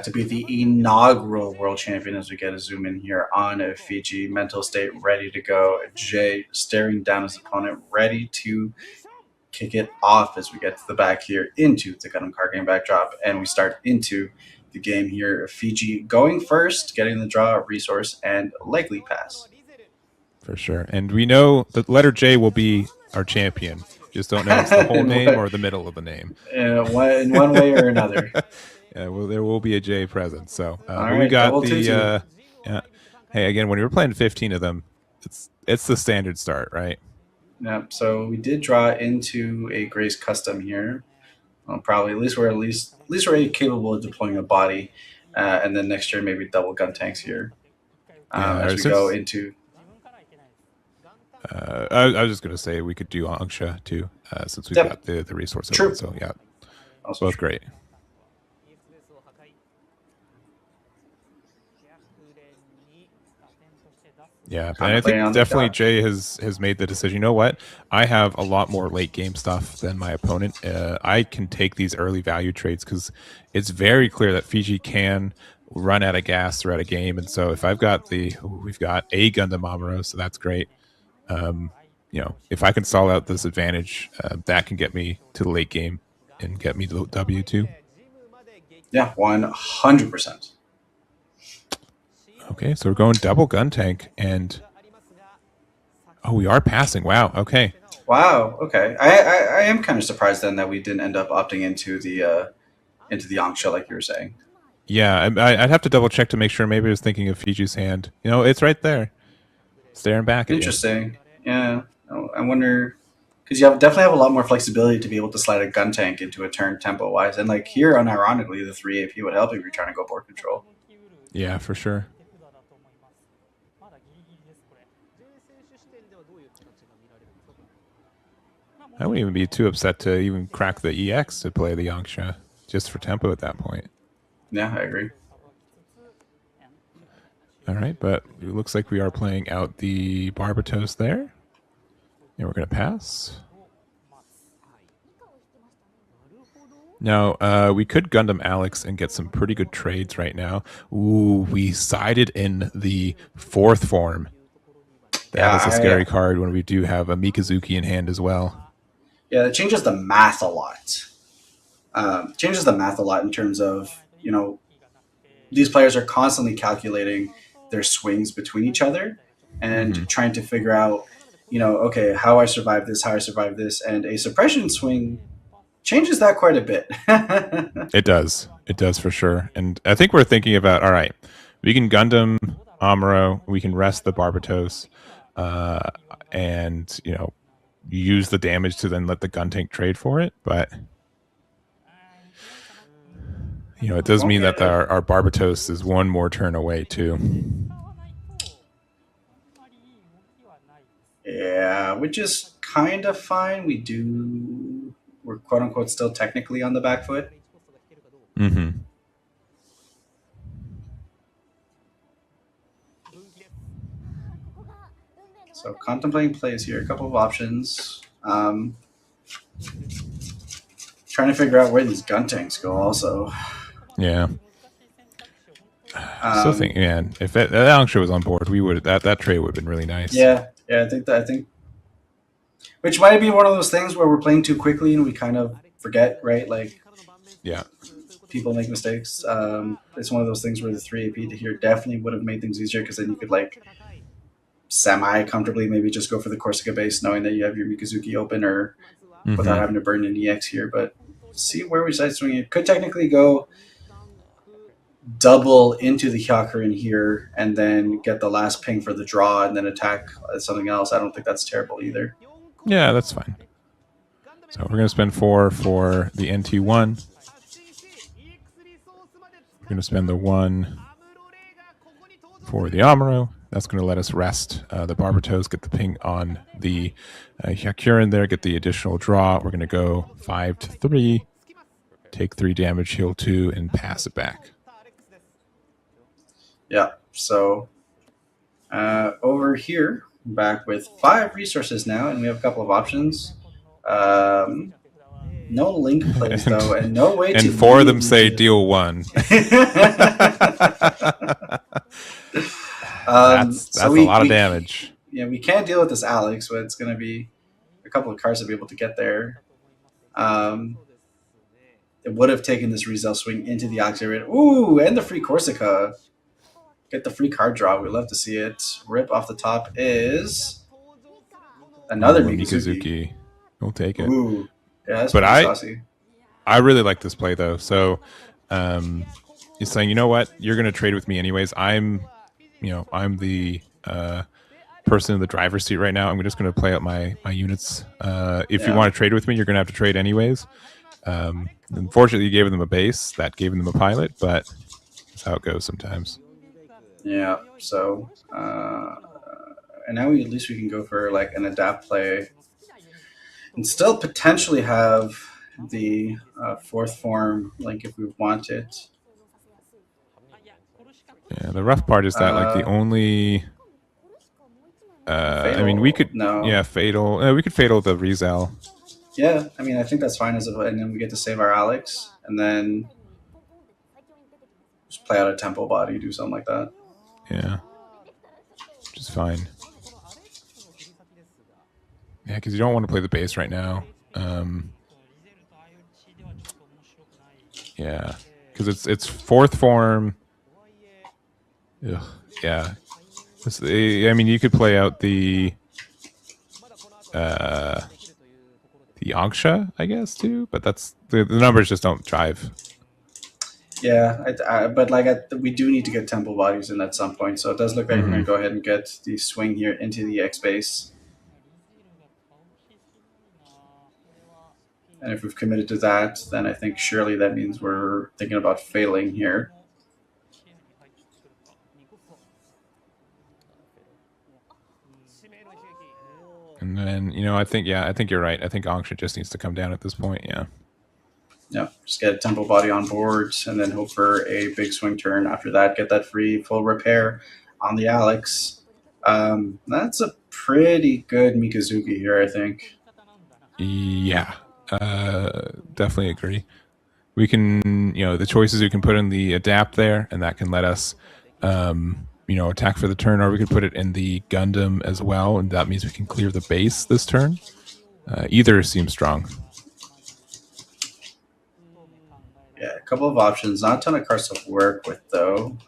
to be the inaugural world champion as we get a zoom in here on Fijieee. Mental state ready to go. Jay staring down his opponent, ready to kick it off as we get to the back here into the Gundam card game backdrop, and we start into the game here. Fijieee going first, getting the draw, resource, and likely pass. For sure. And we know the letter J will be our champion. Just don't know if it's the whole name or the middle of the name. In one way or another. Yeah, well, there will be a J present. So right, we got double the. Yeah. Hey, again, when you're playing 15 of them, it's the standard start, right? Yep. So we did draw into a Grace custom here. Probably at least we're capable of deploying a body, and then next year maybe double gun tanks here as we go into. I was just going to say we could do Anksha too, since we've got the resource. True. So yeah, Also both true. Great. Yeah, and I think definitely Jay has made the decision. You know what? I have a lot more late game stuff than my opponent. I can take these early value trades because it's very clear that Fijieee can run out of gas throughout a game. And so if I've got we've got a Gundam Amuro, so that's great. You know, if I can stall out this advantage, that can get me to the late game and get me the W too. Yeah, 100%. Okay, so we're going double gun tank, and we are passing. Wow. Okay. Wow. Okay. I am kind of surprised then that we didn't end up opting into the Anksha like you were saying. Yeah, I'd have to double check to make sure. Maybe I was thinking of Fijiee's hand. You know, it's right there, staring back at Interesting. You. Yeah. I wonder, because you definitely have a lot more flexibility to be able to slide a gun tank into a turn tempo wise, and like here, unironically, the 3 AP would help if you're trying to go board control. Yeah, for sure. I wouldn't even be too upset to even crack the EX to play the Anksha just for tempo at that point. Yeah, I agree. All right, but it looks like we are playing out the Barbatos there. And we're going to pass. Now, we could Gundam Alex and get some pretty good trades right now. Ooh, we sided in the 4th form. That is a scary card when we do have a Mikazuki in hand as well. Yeah, it changes the math a lot. Changes the math a lot in terms of, you know, these players are constantly calculating their swings between each other and trying to figure out, you know, okay, how I survive this, and a suppression swing changes that quite a bit. It does for sure. And I think we're thinking about, all right, we can Gundam Amuro, we can rest the Barbatos, and, you know, use the damage to then let the gun tank trade for it. But, you know, it does mean that our Barbatos is one more turn away too. Yeah, which is kind of fine. We're quote unquote still technically on the back foot. Mm-hmm. So contemplating plays here, a couple of options. Trying to figure out where these gun tanks go also. Yeah. Still think, man, if that Anksha was on board, we would that trade would have been really nice. Yeah, I think Which might be one of those things where we're playing too quickly and we kind of forget, right? Like, Yeah. people make mistakes. It's one of those things where the 3 AP to here definitely would have made things easier because then you could like semi comfortably maybe just go for the Corsica base, knowing that you have your Mikazuki open, or without having to burn an EX here. But see where we decide to swing it. Could technically go double into the Hyakurin here and then get the last ping for the draw and then attack something else. I don't think that's terrible either. Yeah, that's fine. So we're going to spend 4 for the NT1. We're going to spend the 1 for the Amuro. That's going to let us rest the Barbatos, get the ping on the Hyakurin there, get the additional draw. We're going to go 5 to 3, take 3 damage, heal 2, and pass it back. Yeah, so over here, back with 5 resources now, and we have a couple of options. No link plays, though, and no way to... And 4 of them say deal 1. That's a lot of damage. Yeah, we can't deal with this Alex, but it's going to be a couple of cards to be able to get there. It would have taken this Rizel swing into the Auxiliary. Ooh, and the free Corsica. Get the free card draw. We'd love to see it. Rip off the top is another Mikazuki. We'll take it. Ooh, yeah, that's but pretty saucy. I really like this play, though. So he's saying, you know what? You're going to trade with me anyways. I'm the person in the driver's seat right now. I'm just going to play out my units. If you want to trade with me, you're going to have to trade anyways. Unfortunately, you gave them a base. That gave them a pilot, but that's how it goes sometimes. Yeah, so... and now at least we can go for like an adapt play and still potentially have the 4th form link if we want it. Yeah, the rough part is that like the only I mean, we could fatal. We could fatal the Rizel. Yeah, I mean, I think that's fine and then we get to save our Alex and then just play out a tempo body, do something like that. Yeah, which is fine. Yeah, because you don't want to play the base right now. Yeah, because it's 4th form. Ugh, yeah. I mean, you could play out the Anksha, I guess, too, but that's the numbers just don't drive. Yeah, but like we do need to get temple bodies in at some point, so it does look like we're going to go ahead and get the swing here into the X base. And if we've committed to that, then I think surely that means we're thinking about failing here. And then, I think you're right. I think Anksha just needs to come down at this point, yeah. Yeah, just get a temple body on board and then hope for a big swing turn. After that, get that free full repair on the Alex. That's a pretty good Mikazuki here, I think. Yeah, definitely agree. We can, the choices we can put in the adapt there, and that can let us, attack for the turn, or we could put it in the Gundam as well, and that means we can clear the base this turn. Either seems strong. Yeah, a couple of options. Not a ton of cards to work with, though.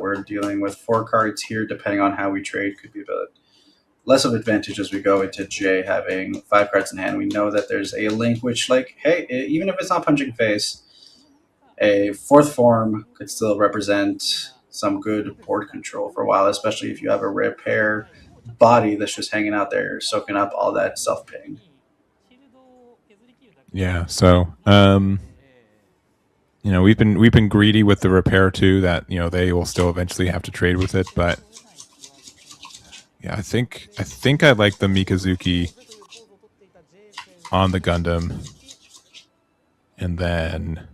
We're dealing with 4 cards here, depending on how we trade. Could be a bit less of advantage as we go into J, having 5 cards in hand. We know that there's a link which, like, hey, even if it's not punching face, a 4th form could still represent some good board control for a while, especially if you have a repair body that's just hanging out there, soaking up all that self-ping. Yeah, so... we've been greedy with the repair too. That they will still eventually have to trade with it, but yeah, I think I like the Mikazuki on the Gundam, and then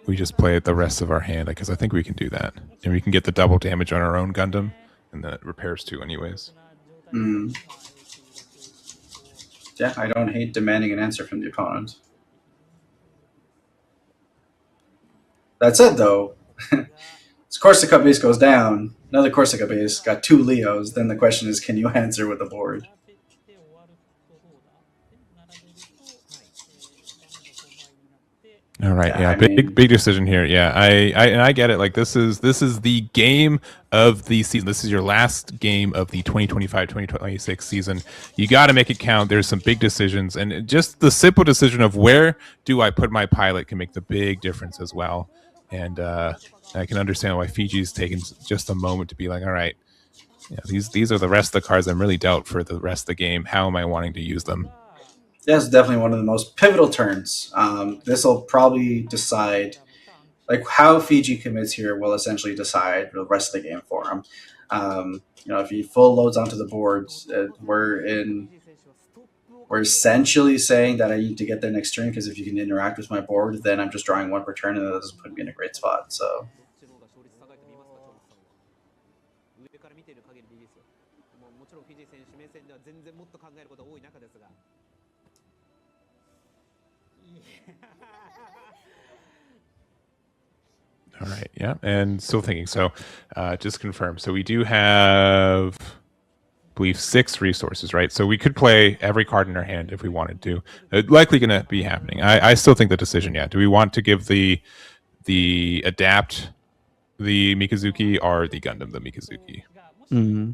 we just play it the rest of our hand because I think we can do that, and we can get the double damage on our own Gundam, and then it repairs too, anyways. Yeah, I don't hate demanding an answer from the opponent. That said, though, this Corsica base goes down. Another Corsica base got 2 Leos. Then the question is, can you answer with the board? All right, yeah, I big mean, big decision here. Yeah, I get it. Like this is the game of the season. This is your last game of the 2025-2026 season. You got to make it count. There's some big decisions, and just the simple decision of where do I put my pilot can make the big difference as well. And I can understand why Fiji's taken just a moment to be like, all right, yeah, these are the rest of the cards I'm really dealt for the rest of the game. How am I wanting to use them? that's definitely one of the most pivotal turns. This will probably decide, like how Fiji commits here will essentially decide the rest of the game for him. If he full loads onto the board, we're essentially saying that I need to get there next turn because if you can interact with my board, then I'm just drawing one per turn, and that doesn't put me in a great spot. So. All right, yeah, and still thinking. So, just confirm. So we do have, I believe, 6 resources, right? So we could play every card in our hand if we wanted to. It's likely going to be happening. I still think the decision. Yeah, do we want to give the adapt the Mikazuki or the Gundam the Mikazuki? Mhm.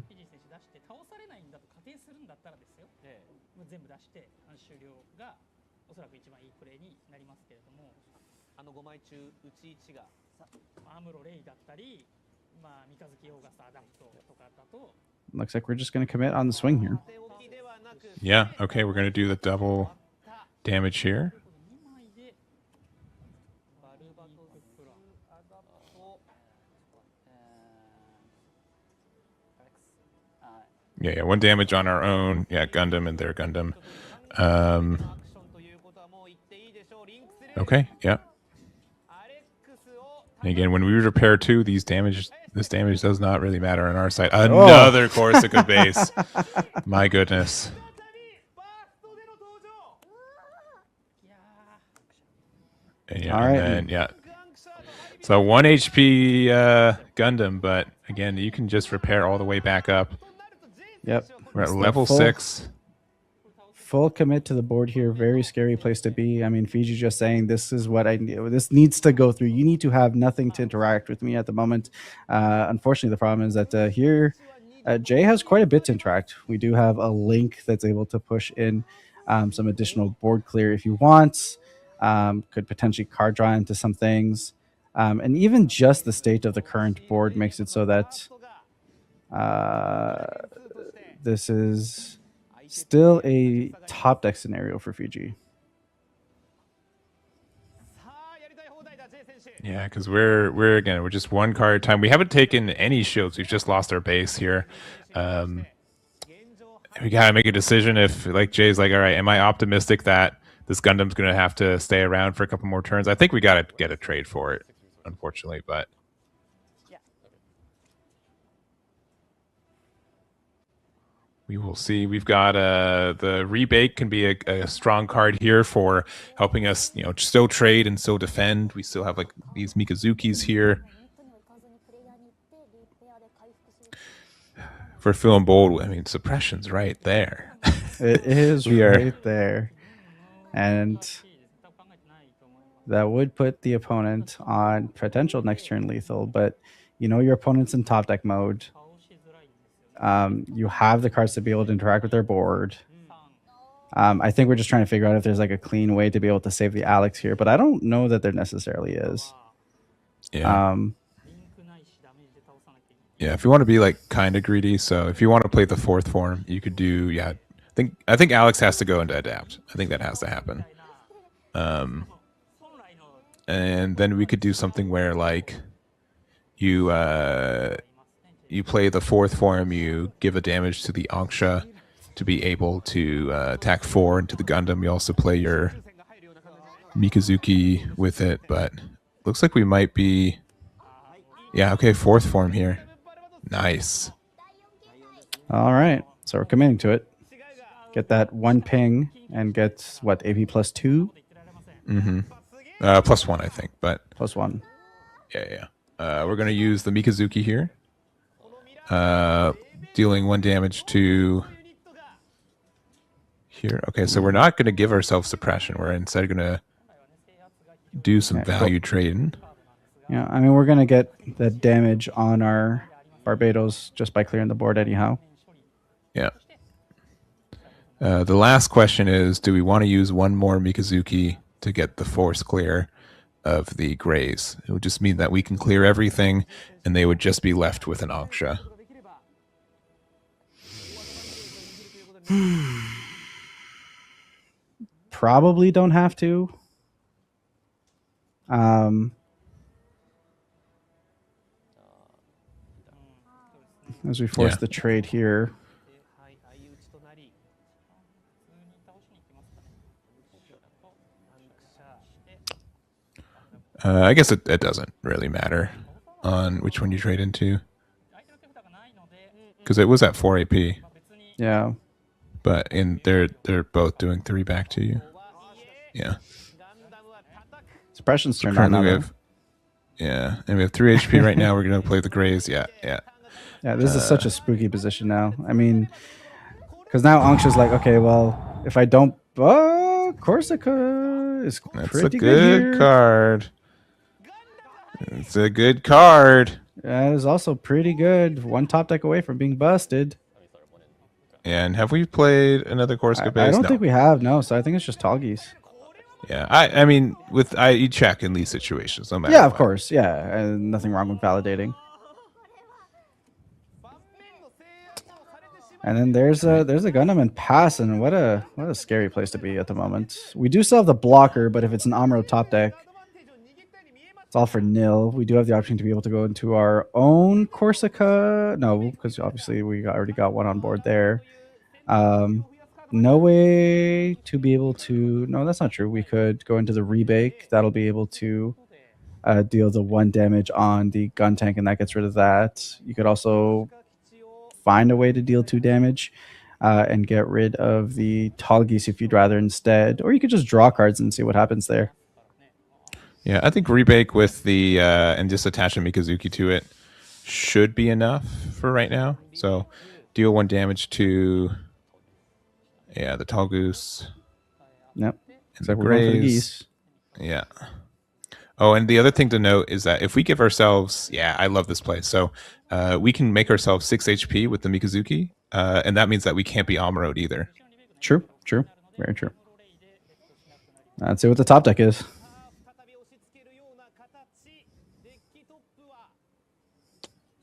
Looks like we're just going to commit on the swing here. Yeah. Okay, we're going to do the double damage here. Yeah, 1 damage on our own. Yeah, Gundam and their Gundam. Okay, yeah. And again, when we repair 2, this damage does not really matter on our side. Another Corsica base. My goodness. And yeah, All right. and then, yeah. So 1 HP Gundam, but again, you can just repair all the way back up. Yep. We're at It's the level full- 6. Full commit to the board here. Very scary place to be. I mean, Fiji just saying this is what I need. This needs to go through. You need to have nothing to interact with me at the moment. Unfortunately, the problem is that here, Jay has quite a bit to interact. We do have a link that's able to push in some additional board clear if you want. Could potentially card draw into some things. And even just the state of the current board makes it so that this is still a top deck scenario for Fiji. Yeah, because we're just 1 card at a time. We haven't taken any shields. We've just lost our base here. We gotta make a decision. If like Jay's like, all right, am I optimistic that this Gundam's gonna have to stay around for a couple more turns? I think we gotta get a trade for it, unfortunately, but. We will see. We've got the rebake can be a strong card here for helping us, still trade and still defend. We still have like these Mikazukis here. For feeling bold, I mean, suppression's right there. It is right there. And that would put the opponent on potential next turn lethal, but your opponent's in top deck mode. You have the cards to be able to interact with their board. I think we're just trying to figure out if there's like a clean way to be able to save the Alex here, but I don't know that there necessarily is. Yeah. Yeah, if you want to be like kind of greedy, so if you want to play the 4th form, you could do. Yeah, I think Alex has to go into adapt. I think that has to happen. And then we could do something where like you play the 4th form, you give a damage to the Anksha to be able to attack 4 into the Gundam. You also play your Mikazuki with it, but looks like we might be. Yeah, okay, 4th form here. Nice. All right, so we're committing to it. Get that 1 ping and get what, AP +2? Mm-hmm. +1, I think, but +1. Yeah. We're gonna use the Mikazuki here. Dealing 1 damage to here. Okay, so we're not going to give ourselves suppression. We're instead going to do some value trading. Yeah, I mean, we're going to get the damage on our Barbados just by clearing the board anyhow. Yeah. The last question is, do we want to use one more Mikazuki to get the force clear of the Greys? It would just mean that we can clear everything, and they would just be left with an Angsha. Probably don't have to. As we force the trade here. I guess it doesn't really matter on which one you trade into, because it was at 4 AP. Yeah, but they're both doing 3 back to you. Yeah. Suppression's turned Currently on. We have, and we have 3 HP right now. We're gonna play the Greys. Yeah. Yeah, this is such a spooky position now. I mean, because now Angsha's like, okay, well, if I don't, Corsica is pretty good card. It's a good card. Yeah, it's also pretty good. One top deck away from being busted. And have we played another Corsica base? I don't think we have, no. So I think it's just Toggies. Yeah, I mean, you check in these situations, no matter. Yeah, of course. Yeah, and nothing wrong with validating. And then there's a Gundam and pass, and what a scary place to be at the moment. We do still have the blocker, but if it's an Amuro top deck, it's all for nil. We do have the option to be able to go into our own Corsica. No, because obviously we already got one on board there. No way to be able to... No, that's not true. We could go into the rebake. That'll be able to deal the 1 damage on the gun tank, and that gets rid of that. You could also find a way to deal 2 damage and get rid of the Tallgeese if you'd rather instead. Or you could just draw cards and see what happens there. Yeah, I think rebake with the and just attach a Mikazuki to it should be enough for right now. So deal 1 damage to the Tall Goose. Yep. And the Greys. Yeah. Oh, and the other thing to note is that if we give ourselves, I love this play. So we can make ourselves 6 HP with the Mikazuki, and that means that we can't be Amuro'd either. True. Very true. Let's see what the top deck is.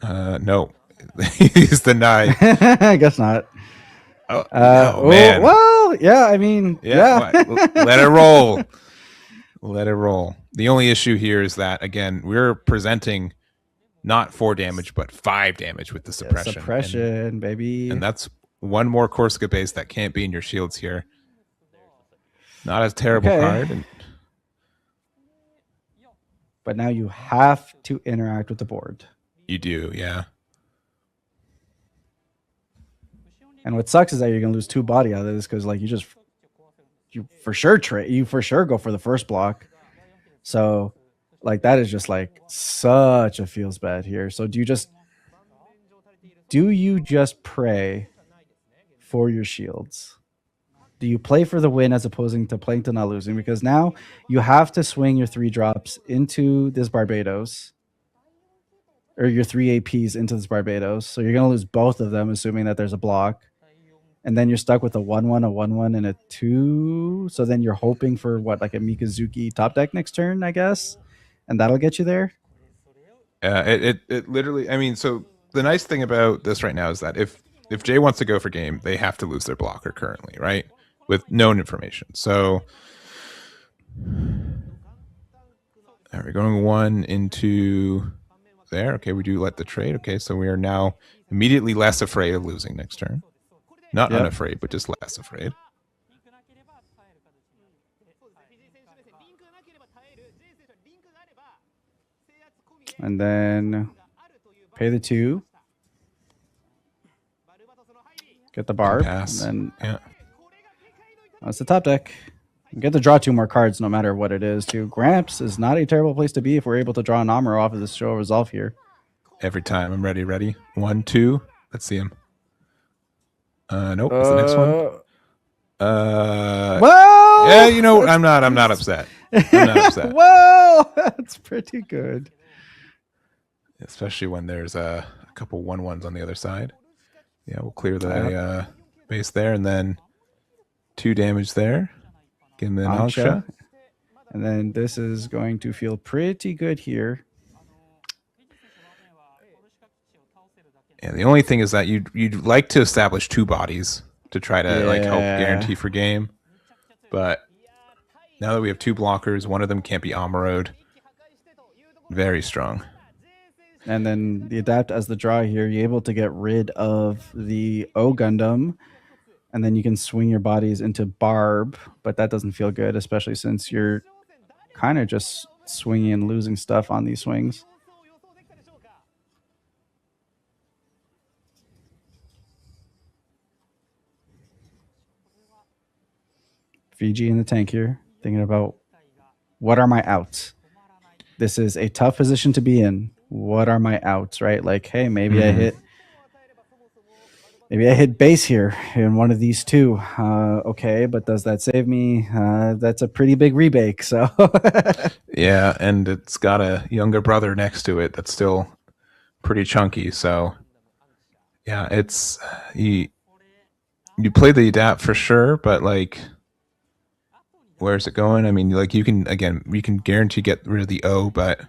No. He's denied. I guess not. Oh, man. Well, yeah, I mean, yeah. Let it roll. Let it roll. The only issue here is that, again, we're presenting not 4 damage, but 5 damage with the suppression. Suppression, baby. And that's 1 more Corsica base that can't be in your shields here. Not a terrible card. But now you have to interact with the board. You do, yeah. And what sucks is that you're going to lose 2 body out of this because, like, you for sure go for the first block. So, like, that is just like such a feels bad here. So do you just pray for your shields? Do you play for the win as opposing to playing to not losing? Because now you have to swing your 3 drops into this Barbados, or your 3 APs into this Barbados. So you're going to lose both of them, assuming that there's a block. And then you're stuck with a 1-1, a 1-1, and a 2. So then you're hoping for what, like a Mikazuki top deck next turn, I guess? And that'll get you there? It literally, I mean, so the nice thing about this right now is that if Jay wants to go for game, they have to lose their blocker currently, right? With known information. So are we going 1 into there? Okay, we do let the trade. Okay, so we are now immediately less afraid of losing next turn. Not unafraid, but just less afraid. And then pay the 2. Get the barb. Pass. And then that's the top deck. We get to draw 2 more cards no matter what it is, too. Gramps is not a terrible place to be if we're able to draw an Amuro off of this show of resolve here. Every time. I'm ready. 1, 2. Let's see him. Nope. What's the next one? Well, Yeah, you know, I'm not upset. I'm not upset. Whoa, that's pretty good. Especially when there's a couple 1/1s on the other side. Yeah, we'll clear the base there, and then 2 damage there. Give him an Angsha. And then this is going to feel pretty good here. Yeah, the only thing is that you'd like to establish 2 bodies to try to like help guarantee for game. But now that we have 2 blockers, one of them can't be Amaroed. Very strong. And then the adapt as the draw here, you're able to get rid of the O Gundam, and then you can swing your bodies into Barb, but that doesn't feel good, especially since you're kind of just swinging and losing stuff on these swings. Fijieee in the tank here, thinking about what are my outs. This is a tough position to be in. What are my outs, right? Like, hey, maybe I hit base here in one of these 2. Okay, but does that save me? That's a pretty big rebake. So yeah, and it's got a younger brother next to it that's still pretty chunky. So yeah, it's you play the adapt for sure, but like, where's it going? I mean, like you can guarantee get rid of the O, but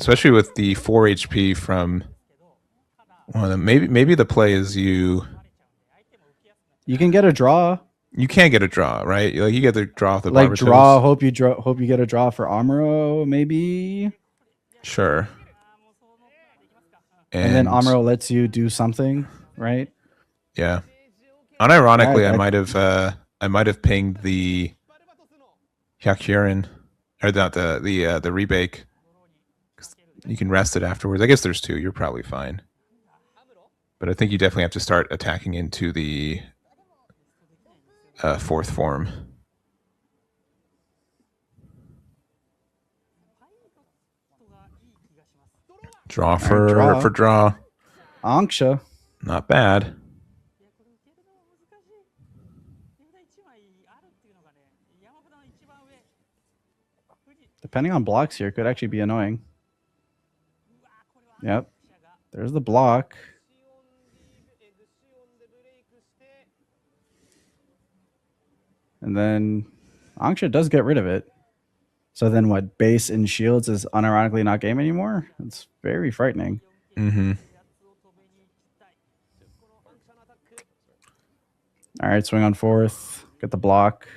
especially with the 4 HP from one of them, maybe the play is you can get a draw. You can't get a draw, right? Like you get the draw off the like Barbatos. Draw. Hope you get a draw for Amuro, maybe. Sure. And then Amuro lets you do something, right? Yeah. Unironically, I might have pinged the Hyakuren, or not the rebake. You can rest it afterwards. I guess there's 2. You're probably fine. But I think you definitely have to start attacking into the 4th form. Draw for draw. Angsha. Not bad. Depending on blocks here, could actually be annoying. Yep. There's the block. And then Angsha does get rid of it. So then what? Base and shields is unironically not game anymore? It's very frightening. Mm-hmm. All right, swing on 4th. Get the block.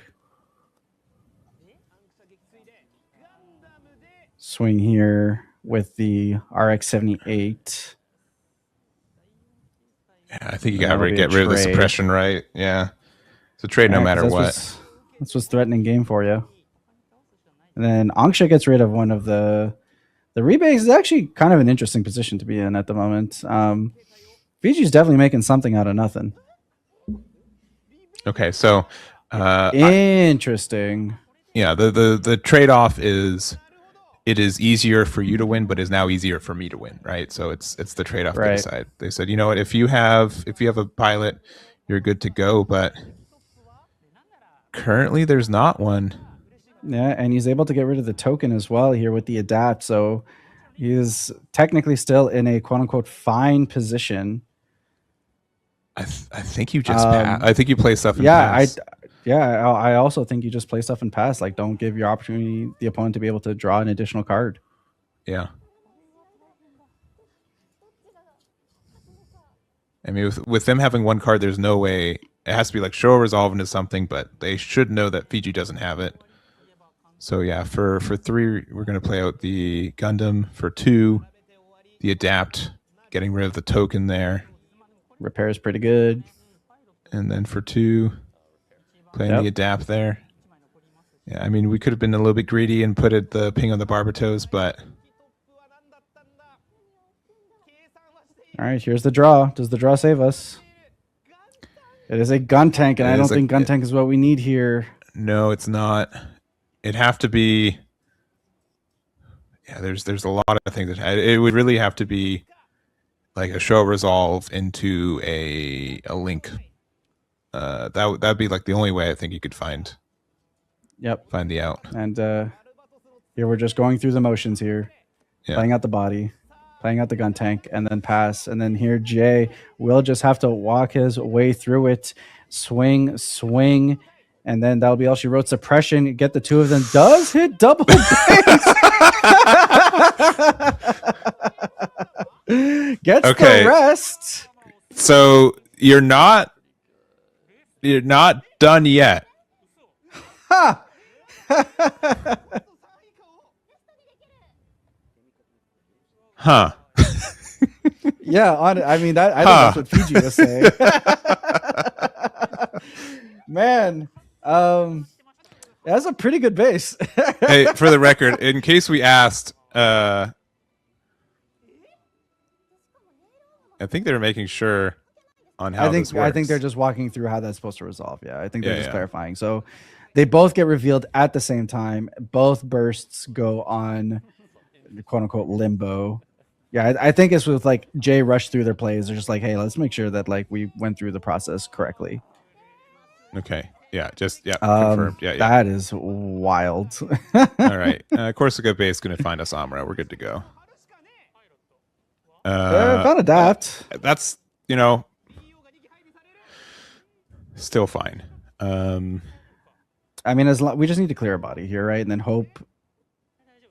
Swing here with the RX-78. Yeah, I think you got to get rid of the suppression, right? Yeah. It's a trade no matter what. That's what's threatening game for you. And then Angsha gets rid of one of the rebates. Is actually kind of an interesting position to be in at the moment. Fijiee's definitely making something out of nothing. Okay, so interesting. The trade-off is it is easier for you to win, but is now easier for me to win, right? So it's the trade-off they decide. They said, you know what, if you have a pilot, you're good to go, but currently there's not one. Yeah, and he's able to get rid of the token as well here with the adapt, so he is technically still in a quote-unquote fine position. I think you just I think you play stuff in pass. I also think you just play stuff in pass. Like, don't give your the opponent to be able to draw an additional card. Yeah. I mean, with them having one card, there's no way. It has to be like show a resolve into something, but they should know that Fijieee doesn't have it. So yeah, for 3, we're going to play out the Gundam. For 2, the adapt, getting rid of the token there. Repair is pretty good. And then for 2, playing the adapt there. Yeah, I mean, we could have been a little bit greedy and put the ping on the Barbatos, but... All right, here's the draw. Does the draw save us? It is a gun tank, and I don't think gun tank is what we need here. No, it's not. It'd have to be... Yeah, there's a lot of things. It would really have to be like a show resolve into a link. that'd be like the only way I think you could find the out. And here we're just going through the motions here, playing out the body, playing out the gun tank, and then pass. And then here Jay will just have to walk his way through it, swing, and then that'll be all she wrote. Suppression, get the two of them. Does hit double base. Gets the rest. So you're not done yet. Ha! Huh. Yeah, I mean that. I think that's what Fijieee was saying. Man, that's a pretty good base. Hey, for the record, in case we asked, I think they were making sure on how this works. I think they're just walking through how that's supposed to resolve. Yeah, I think they're just clarifying. So they both get revealed at the same time. Both bursts go on quote unquote limbo. Yeah, I think it's with like Jay rushed through their plays. They're just like, hey, let's make sure that like we went through the process correctly. Okay. Yeah. Just confirmed. Yeah. That is wild. All right. Corsica base is going to find us Amra. We're good to go. About adapt. That's still fine. I mean, we just need to clear a body here, right? And then hope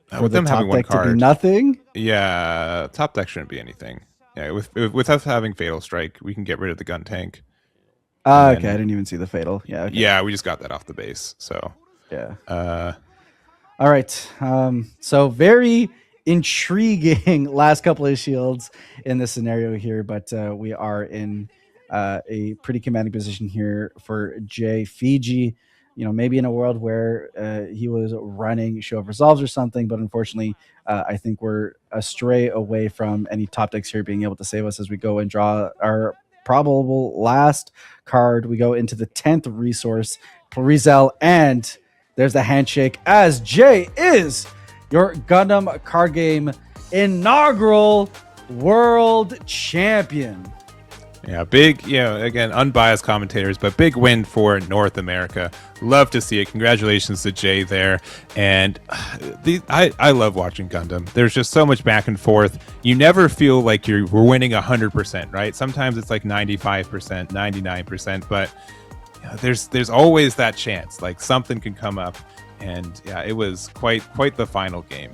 for with the them having top one deck card to be nothing. Yeah, top deck shouldn't be anything. Yeah, with us having Fatal Strike, we can get rid of the gun tank. Okay, I didn't even see the Fatal. Yeah. Okay. Yeah, we just got that off the base. So yeah. All right. So very intriguing last couple of shields in this scenario here, but we are in a pretty commanding position here for Jay. Fijieee, maybe in a world where he was running Show of Resolves or something, but unfortunately, I think we're a stray away from any top decks here being able to save us as we go and draw our probable last card. We go into the 10th resource, Rizal, and there's the handshake as Jay is your Gundam card game inaugural world champion. Yeah, big, again, unbiased commentators, but big win for North America. Love to see it. Congratulations to Jay there. And I love watching Gundam. There's just so much back and forth. You never feel like we're winning 100%, right? Sometimes it's like 95%, 99%, but there's always that chance. Like something can come up. And yeah, it was quite the final game.